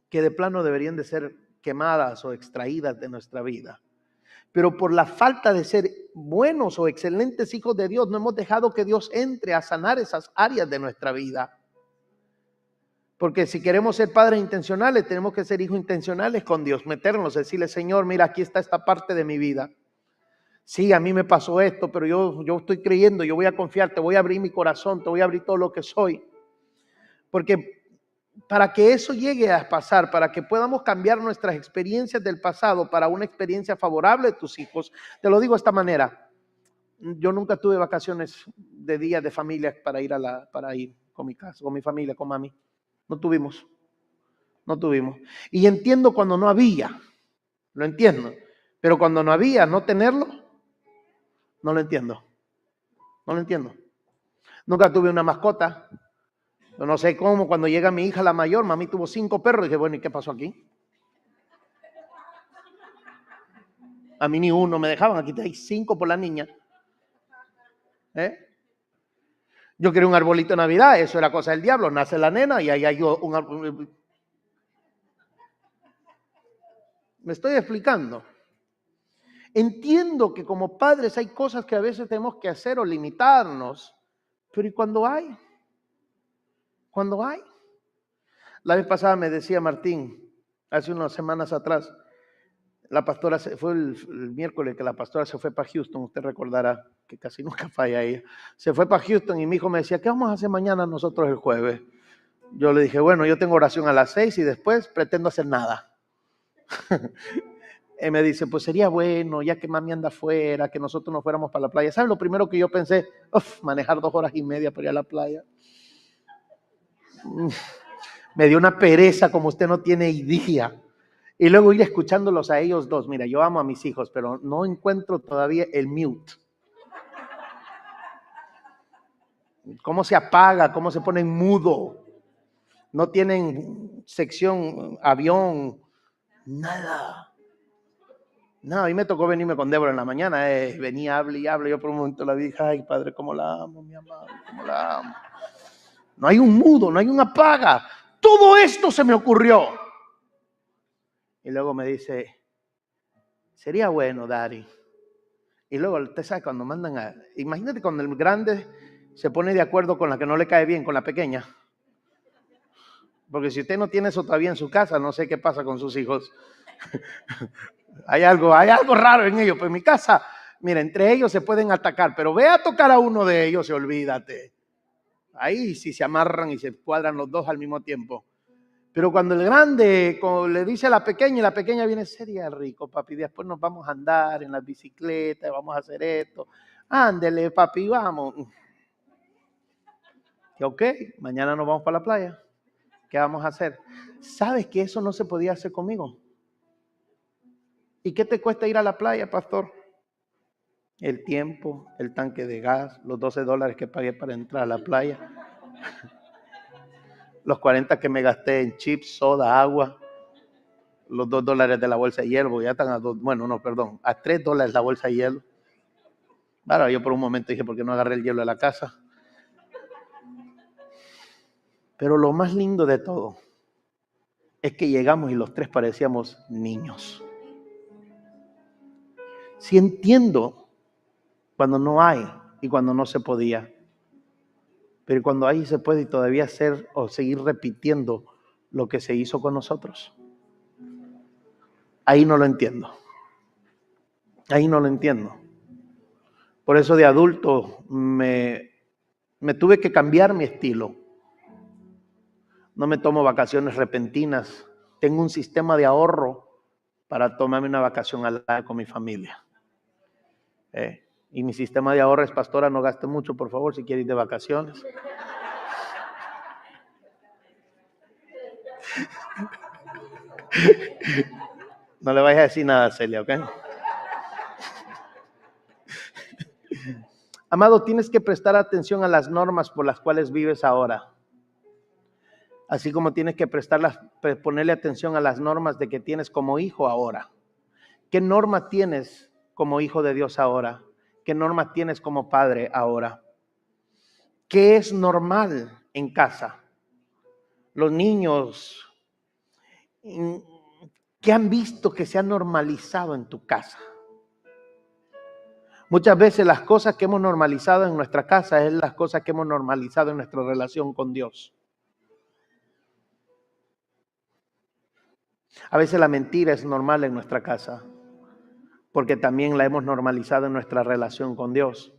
que de plano deberían de ser quemadas o extraídas de nuestra vida. Pero por la falta de ser buenos o excelentes hijos de Dios, no hemos dejado que Dios entre a sanar esas áreas de nuestra vida. Porque si queremos ser padres intencionales, tenemos que ser hijos intencionales con Dios, meternos, decirle, Señor, mira, aquí está esta parte de mi vida. Sí, a mí me pasó esto, pero yo estoy creyendo, yo voy a confiar, te voy a abrir mi corazón, te voy a abrir todo lo que soy. Porque para que eso llegue a pasar, para que podamos cambiar nuestras experiencias del pasado para una experiencia favorable de tus hijos, te lo digo de esta manera. Yo nunca tuve vacaciones de días de familia para ir con mi casa, con mi familia, con mami. No tuvimos. Y entiendo cuando no había, lo entiendo. Pero cuando no había, no tenerlo, no lo entiendo. Nunca tuve una mascota. Yo no sé cómo, cuando llega mi hija la mayor, mami tuvo 5 perros. Y dije, bueno, ¿y qué pasó aquí? A mí ni uno me dejaban, aquí hay 5 por la niña. Yo quería un arbolito de Navidad, eso era cosa del diablo. Nace la nena y ahí hay un árbol. ¿Me estoy explicando? Entiendo que como padres hay cosas que a veces tenemos que hacer o limitarnos, pero ¿y cuando hay? Cuando hay. La vez pasada me decía Martín, hace unas semanas atrás, la pastora, fue el miércoles que la pastora se fue para Houston, usted recordará que casi nunca falla ella. Se fue para Houston y mi hijo me decía, ¿qué vamos a hacer mañana nosotros el jueves? Yo le dije, bueno, yo tengo oración a las 6 y después pretendo hacer nada. Y me dice, pues sería bueno, ya que mami anda afuera, que nosotros nos fuéramos para la playa. ¿Saben lo primero que yo pensé? Manejar 2 horas y media para ir a la playa. Me dio una pereza como usted no tiene idea. Y luego ir escuchándolos a ellos dos. Mira, yo amo a mis hijos, pero no encuentro todavía el mute. ¿Cómo se apaga? ¿Cómo se pone en mudo? No tienen sección avión, nada. No, a mí me tocó venirme con Débora en la mañana. Venía, hable y hable. Yo por un momento la dije, ay, padre, cómo la amo, mi amado, cómo la amo. No hay un mudo, no hay un apaga. Todo esto se me ocurrió. Y luego me dice, sería bueno, Daddy. Y luego, usted sabe, cuando mandan a... Imagínate cuando el grande se pone de acuerdo con la que no le cae bien, con la pequeña. Porque si usted no tiene eso todavía en su casa, no sé qué pasa con sus hijos. Hay algo raro en ellos. Pues en mi casa, Mira, entre ellos se pueden atacar, pero ve a tocar a uno de ellos y olvídate. Ahí sí se amarran y se cuadran los dos al mismo tiempo. Pero cuando el grande le dice a la pequeña y la pequeña viene, sería rico, papi, después nos vamos a andar en las bicicletas, vamos a hacer esto. Ándele, papi, vamos. Y ok, mañana nos vamos para la playa. ¿Qué vamos a hacer? ¿Sabes que eso no se podía hacer conmigo? ¿Y qué te cuesta ir a la playa, pastor? El tiempo, el tanque de gas, los $12 que pagué para entrar a la playa, los 40 que me gasté en chips, soda, agua, los $2 de la bolsa de hielo, ya están a a $3 la bolsa de hielo. Claro, yo por un momento dije, ¿por qué no agarré el hielo de la casa? Pero lo más lindo de todo es que llegamos y los tres parecíamos niños. Sí entiendo cuando no hay y cuando no se podía. Pero cuando hay se puede y todavía hacer o seguir repitiendo lo que se hizo con nosotros. Ahí no lo entiendo. Ahí no lo entiendo. Por eso de adulto me tuve que cambiar mi estilo. No me tomo vacaciones repentinas. Tengo un sistema de ahorro para tomarme una vacación al año con mi familia. Y mi sistema de ahorro es, pastora, no gaste mucho, por favor, si quiere ir de vacaciones. No le vayas a decir nada a Celia, ¿ok? Amado, tienes que prestar atención a las normas por las cuales vives ahora. Así como tienes que ponerle atención a las normas de que tienes como hijo ahora. ¿Qué norma tienes como hijo de Dios ahora? ¿Qué norma tienes como padre ahora? ¿Qué es normal en casa? Los niños, ¿qué han visto que se ha normalizado en tu casa? Muchas veces las cosas que hemos normalizado en nuestra casa es las cosas que hemos normalizado en nuestra relación con Dios. A veces la mentira es normal en nuestra casa, porque también la hemos normalizado en nuestra relación con Dios.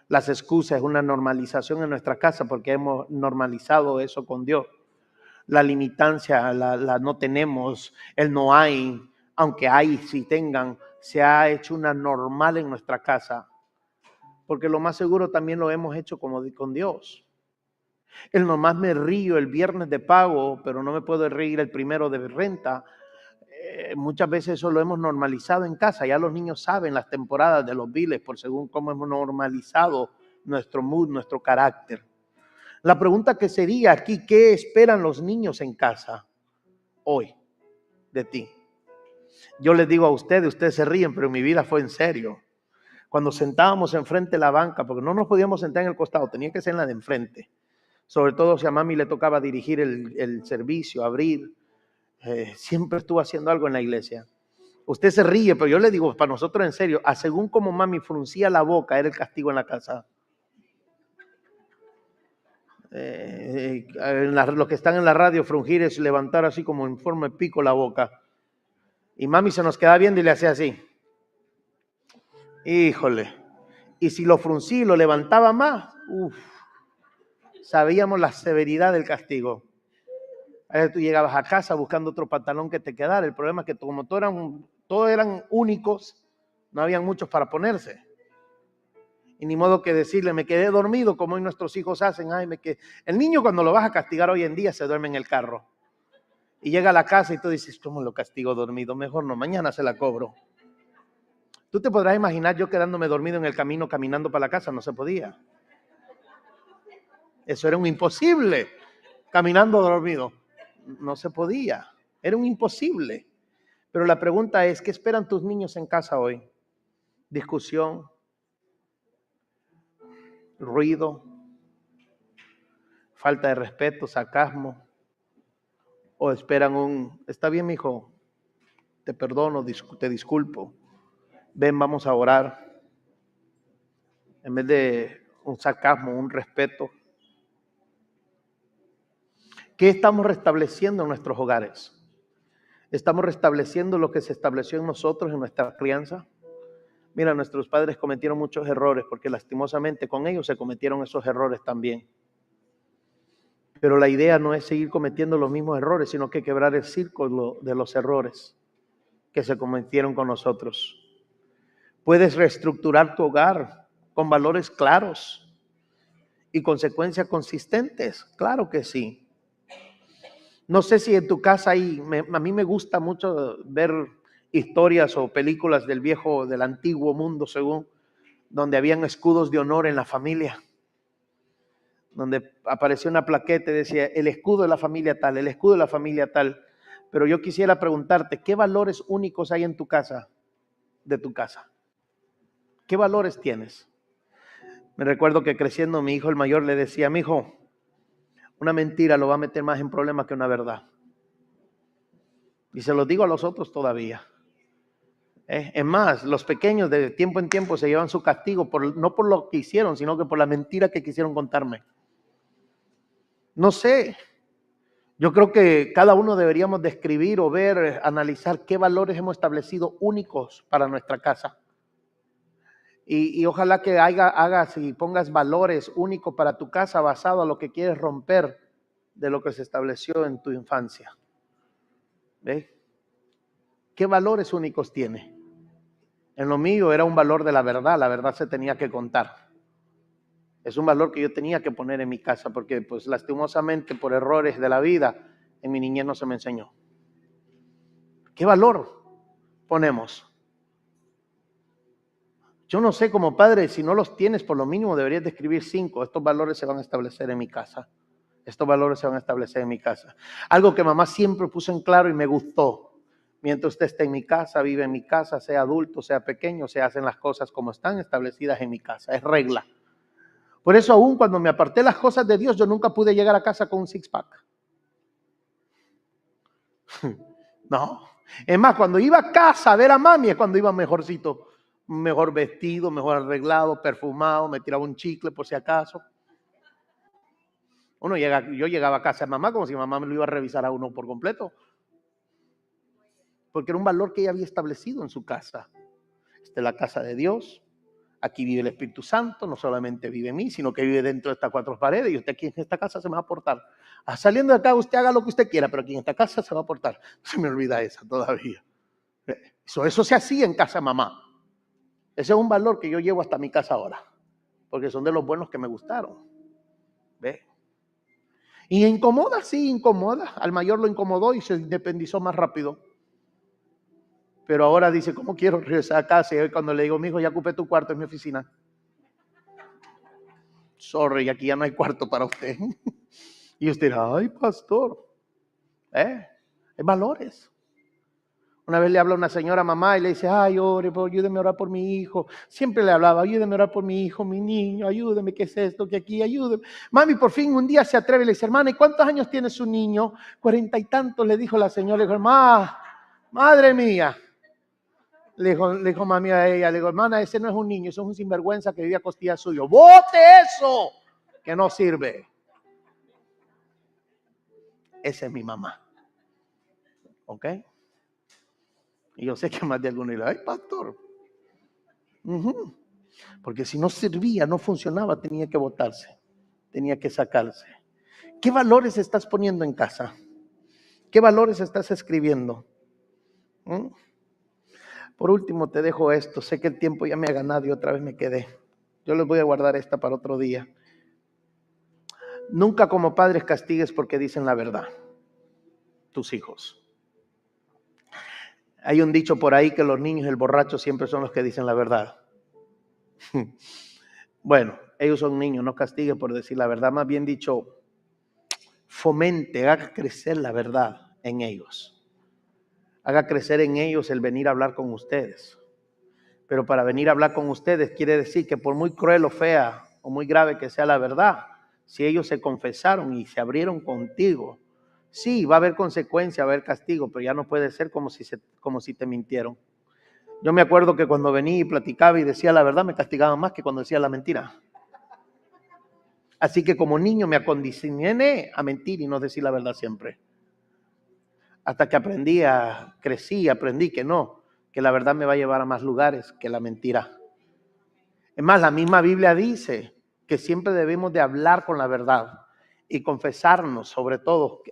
Las excusas es una normalización en nuestra casa porque hemos normalizado eso con Dios. La limitancia la no tenemos, el no hay, aunque hay, si tengan, se ha hecho una normal en nuestra casa. Porque lo más seguro también lo hemos hecho como con Dios. El nomás me río el viernes de pago, pero no me puedo reír el primero de renta. Muchas veces eso lo hemos normalizado en casa. Ya los niños saben las temporadas de los biles por según cómo hemos normalizado nuestro mood, nuestro carácter. La pregunta que sería aquí, ¿qué esperan los niños en casa hoy de ti? Yo les digo a ustedes se ríen, pero mi vida fue en serio. Cuando sentábamos enfrente de la banca, porque no nos podíamos sentar en el costado, tenía que ser en la de enfrente. Sobre todo si a mami le tocaba dirigir el servicio, abrir. Siempre estuvo haciendo algo en la iglesia. Usted se ríe, pero yo le digo, para nosotros en serio, a según como mami fruncía la boca, era el castigo en la casa. Los que están en la radio, frungir es levantar así como en forma de pico la boca. Y mami se nos quedaba viendo y le hacía así. Híjole. Y si lo fruncía y lo levantaba más, sabíamos la severidad del castigo. A veces tú llegabas a casa buscando otro pantalón que te quedara. El problema es que como todos eran únicos, no habían muchos para ponerse. Y ni modo que decirle, me quedé dormido, como hoy nuestros hijos hacen. El niño cuando lo vas a castigar hoy en día se duerme en el carro. Y llega a la casa y tú dices, ¿cómo lo castigo dormido? Mejor no, mañana se la cobro. Tú te podrás imaginar yo quedándome dormido en el camino caminando para la casa, no se podía. Eso era un imposible, caminando dormido. No se podía, era un imposible. Pero la pregunta es, ¿qué esperan tus niños en casa hoy? Discusión, ruido, falta de respeto, sarcasmo. O esperan está bien, mijo, te perdono, te disculpo. Ven, vamos a orar. En vez de un sarcasmo, un respeto. ¿Qué estamos restableciendo en nuestros hogares? ¿Estamos restableciendo lo que se estableció en nosotros, en nuestra crianza? Mira, nuestros padres cometieron muchos errores porque lastimosamente con ellos se cometieron esos errores también. Pero la idea no es seguir cometiendo los mismos errores, sino que quebrar el círculo de los errores que se cometieron con nosotros. Puedes reestructurar tu hogar con valores claros y consecuencias consistentes. Claro que sí. No sé si en tu casa a mí me gusta mucho ver historias o películas del antiguo mundo, según, donde habían escudos de honor en la familia, donde apareció una plaqueta y decía el escudo de la familia tal, el escudo de la familia tal. Pero yo quisiera preguntarte, ¿qué valores únicos hay en tu casa, de tu casa? ¿Qué valores tienes? Me recuerdo que creciendo mi hijo el mayor le decía, mi hijo, una mentira lo va a meter más en problemas que una verdad. Y se lo digo a los otros todavía. Es más, los pequeños de tiempo en tiempo se llevan su castigo, no por lo que hicieron, sino que por la mentira que quisieron contarme. No sé, yo creo que cada uno deberíamos describir o ver, analizar qué valores hemos establecido únicos para nuestra casa. Y ojalá que hagas y pongas valores únicos para tu casa basado a lo que quieres romper de lo que se estableció en tu infancia. ¿Ves? ¿Qué valores únicos tiene? En lo mío era un valor de la verdad se tenía que contar. Es un valor que yo tenía que poner en mi casa porque pues lastimosamente por errores de la vida en mi niñez no se me enseñó. ¿Qué valor ponemos? Yo no sé como padre, si no los tienes por lo mínimo deberías de escribir 5. Estos valores se van a establecer en mi casa. Estos valores se van a establecer en mi casa. Algo que mamá siempre puso en claro y me gustó. Mientras usted esté en mi casa, vive en mi casa, sea adulto, sea pequeño, se hacen las cosas como están establecidas en mi casa. Es regla. Por eso aún cuando me aparté de las cosas de Dios, yo nunca pude llegar a casa con un six-pack. No. Es más, cuando iba a casa a ver a mami es cuando iba mejorcito. Mejor vestido, mejor arreglado, perfumado, me tiraba un chicle por si acaso. Yo llegaba a casa de mamá como si mamá me lo iba a revisar a uno por completo. Porque era un valor que ella había establecido en su casa. Esta es la casa de Dios. Aquí vive el Espíritu Santo, no solamente vive en mí, sino que vive dentro de estas 4 paredes. Y usted aquí en esta casa se me va a portar. Saliendo de acá, usted haga lo que usted quiera, pero aquí en esta casa se va a portar. Se me olvida esa todavía. Eso se hacía en casa de mamá. Ese es un valor que yo llevo hasta mi casa ahora. Porque son de los buenos que me gustaron. ¿Ve? Y incomoda, sí, incomoda. Al mayor lo incomodó y se independizó más rápido. Pero ahora dice, ¿cómo quiero regresar a casa? Y hoy cuando le digo, mi hijo, ya ocupé tu cuarto en mi oficina. Sorry, aquí ya no hay cuarto para usted. Y usted dirá, ay, pastor. Es valores. Una vez le habla una señora mamá y le dice, ay, ayúdeme a orar por mi hijo. Siempre le hablaba, ayúdeme a orar por mi hijo, mi niño, ayúdeme, ¿qué es esto? Que aquí, ayúdeme. Mami, por fin un día se atreve y le dice, hermana, ¿y cuántos años tiene su niño? 40 y tantos, le dijo la señora. Le dijo, madre mía. Le dijo mami a ella, le dijo, hermana, ese no es un niño, eso es un sinvergüenza que vive a costilla suyo. ¡Bote eso! Que no sirve. Esa es mi mamá. ¿Ok? Y yo sé que más de alguno dirá, ay, pastor. Porque si no servía, no funcionaba, tenía que botarse, tenía que sacarse. ¿Qué valores estás poniendo en casa? ¿Qué valores estás escribiendo? Por último, te dejo esto. Sé que el tiempo ya me ha ganado y otra vez me quedé. Yo les voy a guardar esta para otro día. Nunca como padres castigues porque dicen la verdad. Tus hijos. Hay un dicho por ahí que los niños y el borracho siempre son los que dicen la verdad. Bueno, ellos son niños, no castiguen por decir la verdad. Más bien dicho, fomente, haga crecer la verdad en ellos. Haga crecer en ellos el venir a hablar con ustedes. Pero para venir a hablar con ustedes quiere decir que por muy cruel o fea o muy grave que sea la verdad, si ellos se confesaron y se abrieron contigo, sí, va a haber consecuencia, va a haber castigo, pero ya no puede ser como si te mintieron. Yo me acuerdo que cuando venía y platicaba y decía la verdad, me castigaban más que cuando decía la mentira. Así que como niño me acondicioné a mentir y no decir la verdad siempre. Hasta que crecí, aprendí que no. que la verdad me va a llevar a más lugares que la mentira. Es más, la misma Biblia dice que siempre debemos de hablar con la verdad y confesarnos, sobre todo.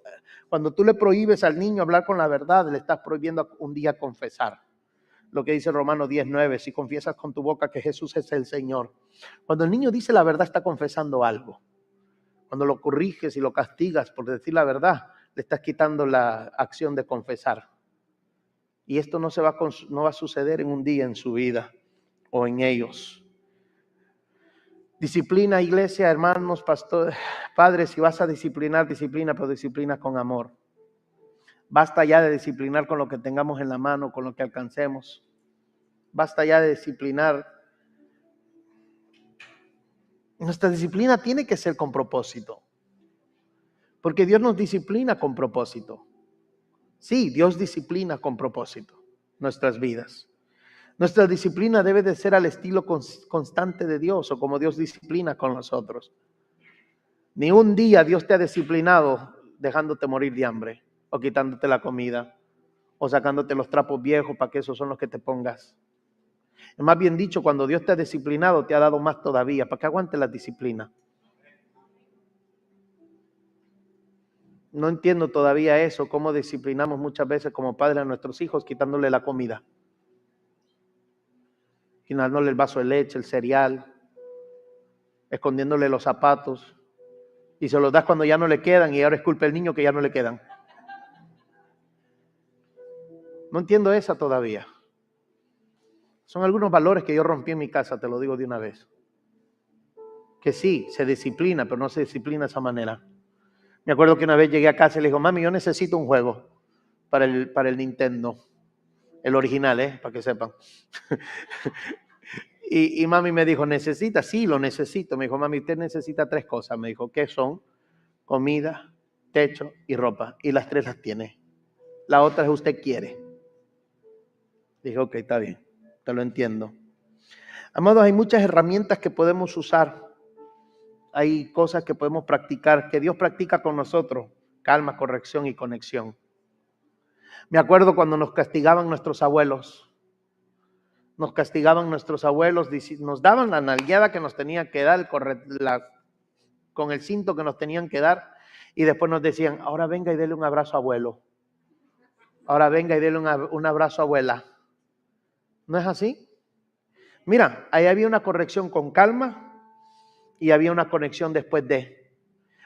Cuando tú le prohíbes al niño hablar con la verdad, le estás prohibiendo un día confesar. Lo que dice Romanos 10:9, si confiesas con tu boca que Jesús es el Señor. Cuando el niño dice la verdad, está confesando algo. Cuando lo corriges y lo castigas por decir la verdad, le estás quitando la acción de confesar. Y esto no va a suceder en un día en su vida o en ellos. Disciplina, iglesia, hermanos, pastores, padres, si vas a disciplinar, disciplina, pero disciplina con amor. Basta ya de disciplinar con lo que tengamos en la mano, con lo que alcancemos. Basta ya de disciplinar. Nuestra disciplina tiene que ser con propósito. Porque Dios nos disciplina con propósito. Sí, Dios disciplina con propósito nuestras vidas. Nuestra disciplina debe de ser al estilo constante de Dios o como Dios disciplina con nosotros. Ni un día Dios te ha disciplinado dejándote morir de hambre o quitándote la comida o sacándote los trapos viejos para que esos son los que te pongas. Es más bien dicho, cuando Dios te ha disciplinado, te ha dado más todavía para que aguante la disciplina. No entiendo todavía eso, cómo disciplinamos muchas veces como padres a nuestros hijos quitándole la comida, quitándole el vaso de leche, el cereal, escondiéndole los zapatos y se los das cuando ya no le quedan y ahora es culpa del niño que ya no le quedan. No entiendo esa todavía. Son algunos valores que yo rompí en mi casa, te lo digo de una vez. Que sí, se disciplina, pero no se disciplina de esa manera. Me acuerdo que una vez llegué a casa y le digo, mami, yo necesito un juego para el Nintendo. El original, para que sepan. y mami me dijo, ¿necesita? Sí, lo necesito. Me dijo, mami, usted necesita 3 cosas. Me dijo, ¿qué son? Comida, techo y ropa. Y las 3 las tiene. La otra es usted quiere. Dije, ok, está bien. Te lo entiendo. Amados, hay muchas herramientas que podemos usar. Hay cosas que podemos practicar, que Dios practica con nosotros. Calma, corrección y conexión. Me acuerdo cuando nos castigaban nuestros abuelos. Nos castigaban nuestros abuelos, nos daban la nalgueada que nos tenían que dar, con el cinto que nos tenían que dar, y después nos decían, ahora venga y dele un abrazo a abuelo. Ahora venga y dele un abrazo a abuela. ¿No es así? Mira, ahí había una corrección con calma y había una conexión después de.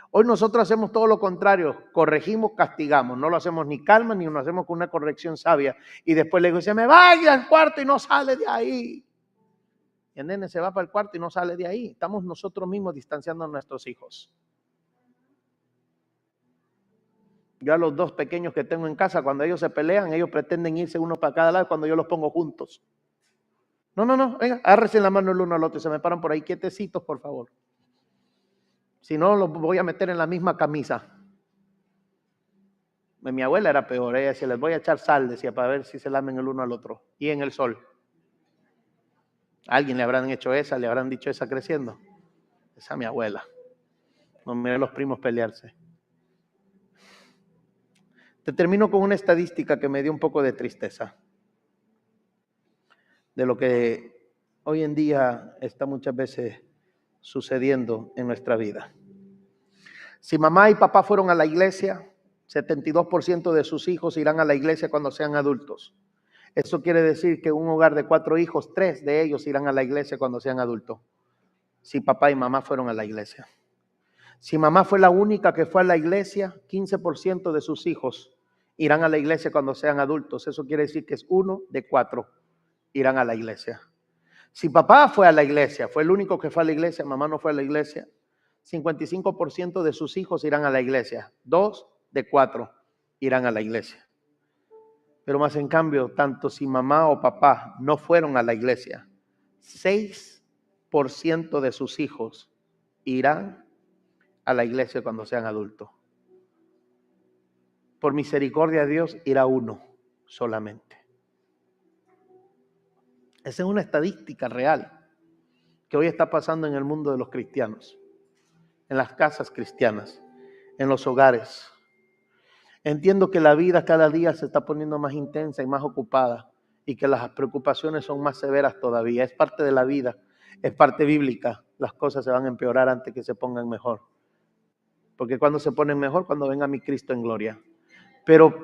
Hoy nosotros hacemos todo lo contrario, corregimos, castigamos, no lo hacemos ni calma ni lo hacemos con una corrección sabia. Y después le digo, se me vaya al cuarto y no sale de ahí. Y el nene se va para el cuarto y no sale de ahí. Estamos nosotros mismos distanciando a nuestros hijos. Yo a los 2 pequeños que tengo en casa, cuando ellos se pelean, ellos pretenden irse uno para cada lado cuando yo los pongo juntos. No, venga, agárrense la mano el uno al otro y se me paran por ahí quietecitos, por favor. Si no, los voy a meter en la misma camisa. Mi abuela era peor, ella decía, les voy a echar sal, decía, para ver si se lamen el uno al otro. Y en el sol. ¿A alguien le habrán hecho esa, le habrán dicho esa creciendo? Esa es mi abuela. No miré a los primos pelearse. Te termino con una estadística que me dio un poco de tristeza. De lo que hoy en día está muchas veces sucediendo en nuestra vida. Si mamá y papá fueron a la iglesia, 72% de sus hijos irán a la iglesia cuando sean adultos. Eso quiere decir que un hogar de 4 hijos, 3 de ellos irán a la iglesia cuando sean adultos. Si papá y mamá fueron a la iglesia. Si mamá fue la única que fue a la iglesia, 15% de sus hijos irán a la iglesia cuando sean adultos. Eso quiere decir que es 1 de 4 irán a la iglesia. Si papá fue a la iglesia, fue el único que fue a la iglesia, mamá no fue a la iglesia, 55% de sus hijos irán a la iglesia. 2 de 4 irán a la iglesia. Pero más en cambio, tanto si mamá o papá no fueron a la iglesia, 6% de sus hijos irán a la iglesia cuando sean adultos. Por misericordia de Dios, irá 1 solamente. Esa es una estadística real que hoy está pasando en el mundo de los cristianos, en las casas cristianas, en los hogares. Entiendo que la vida cada día se está poniendo más intensa y más ocupada y que las preocupaciones son más severas todavía. Es parte de la vida, es parte bíblica. Las cosas se van a empeorar antes que se pongan mejor. Porque cuando se ponen mejor, cuando venga mi Cristo en gloria. Pero,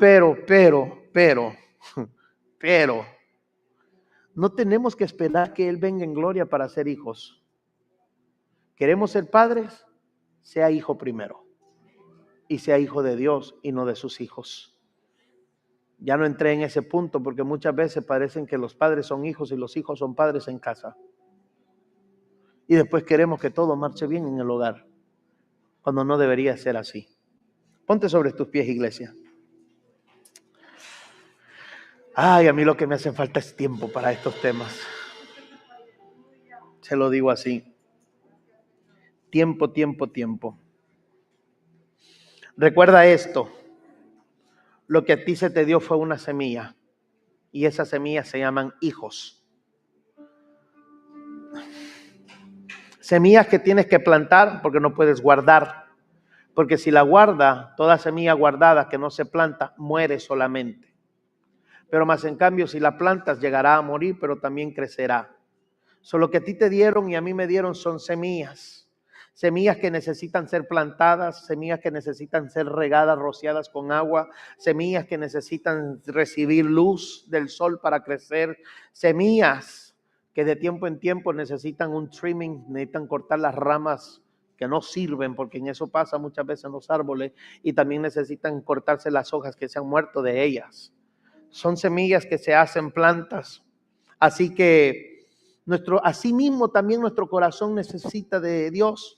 no tenemos que esperar que Él venga en gloria para ser hijos. ¿Queremos ser padres? Sea hijo primero. Y sea hijo de Dios y no de sus hijos. Ya no entré en ese punto porque muchas veces parecen que los padres son hijos y los hijos son padres en casa. Y después queremos que todo marche bien en el hogar, cuando no debería ser así. Ponte sobre tus pies, iglesia. Ay, a mí lo que me hace falta es tiempo para estos temas. Se lo digo así. Tiempo. Recuerda esto. Lo que a ti se te dio fue una semilla. Y esas semillas se llaman hijos. Semillas que tienes que plantar porque no puedes guardar. Porque si la guarda, toda semilla guardada que no se planta, muere solamente. Pero más en cambio, si la plantas, llegará a morir, pero también crecerá. Lo que a ti te dieron y a mí me dieron son semillas. Semillas que necesitan ser plantadas, semillas que necesitan ser regadas, rociadas con agua, semillas que necesitan recibir luz del sol para crecer, semillas que de tiempo en tiempo necesitan un trimming, necesitan cortar las ramas que no sirven, porque en eso pasa muchas veces en los árboles, y también necesitan cortarse las hojas que se han muerto de ellas. Son semillas que se hacen plantas. Así que asimismo también nuestro corazón necesita de Dios,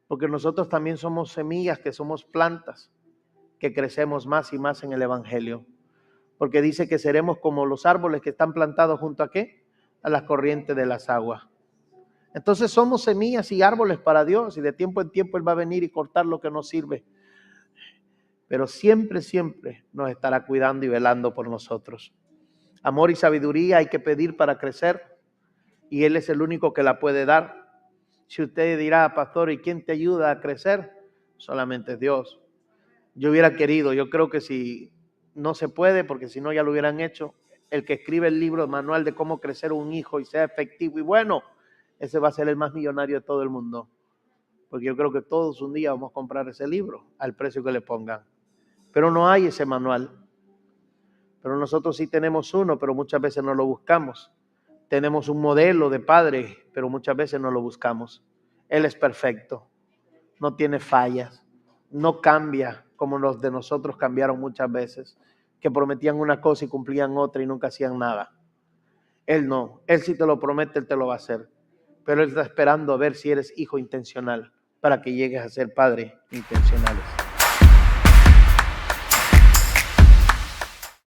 porque nosotros también somos semillas, que somos plantas, que crecemos más y más en el evangelio, porque dice que seremos como los árboles que están plantados junto a ¿qué? A las corrientes de las aguas. Entonces somos semillas y árboles para Dios, y de tiempo en tiempo Él va a venir y cortar lo que no sirve, pero siempre nos estará cuidando y velando por nosotros. Amor y sabiduría hay que pedir para crecer, y Él es el único que la puede dar. Si usted dirá, pastor, ¿y quién te ayuda a crecer? Solamente Dios. Yo hubiera querido, yo creo que si no se puede, porque si no ya lo hubieran hecho, el que escribe el libro manual de cómo crecer un hijo y sea efectivo y bueno, ese va a ser el más millonario de todo el mundo. Porque yo creo que todos un día vamos a comprar ese libro al precio que le pongan. Pero no hay ese manual. Pero nosotros sí tenemos uno, pero muchas veces no lo buscamos. Tenemos un modelo de padre, pero muchas veces no lo buscamos. Él es perfecto, no tiene fallas, no cambia como los de nosotros cambiaron muchas veces, que prometían una cosa y cumplían otra y nunca hacían nada. Él no, Él si te lo promete, Él te lo va a hacer. Pero Él está esperando a ver si eres hijo intencional para que llegues a ser padre intencionales.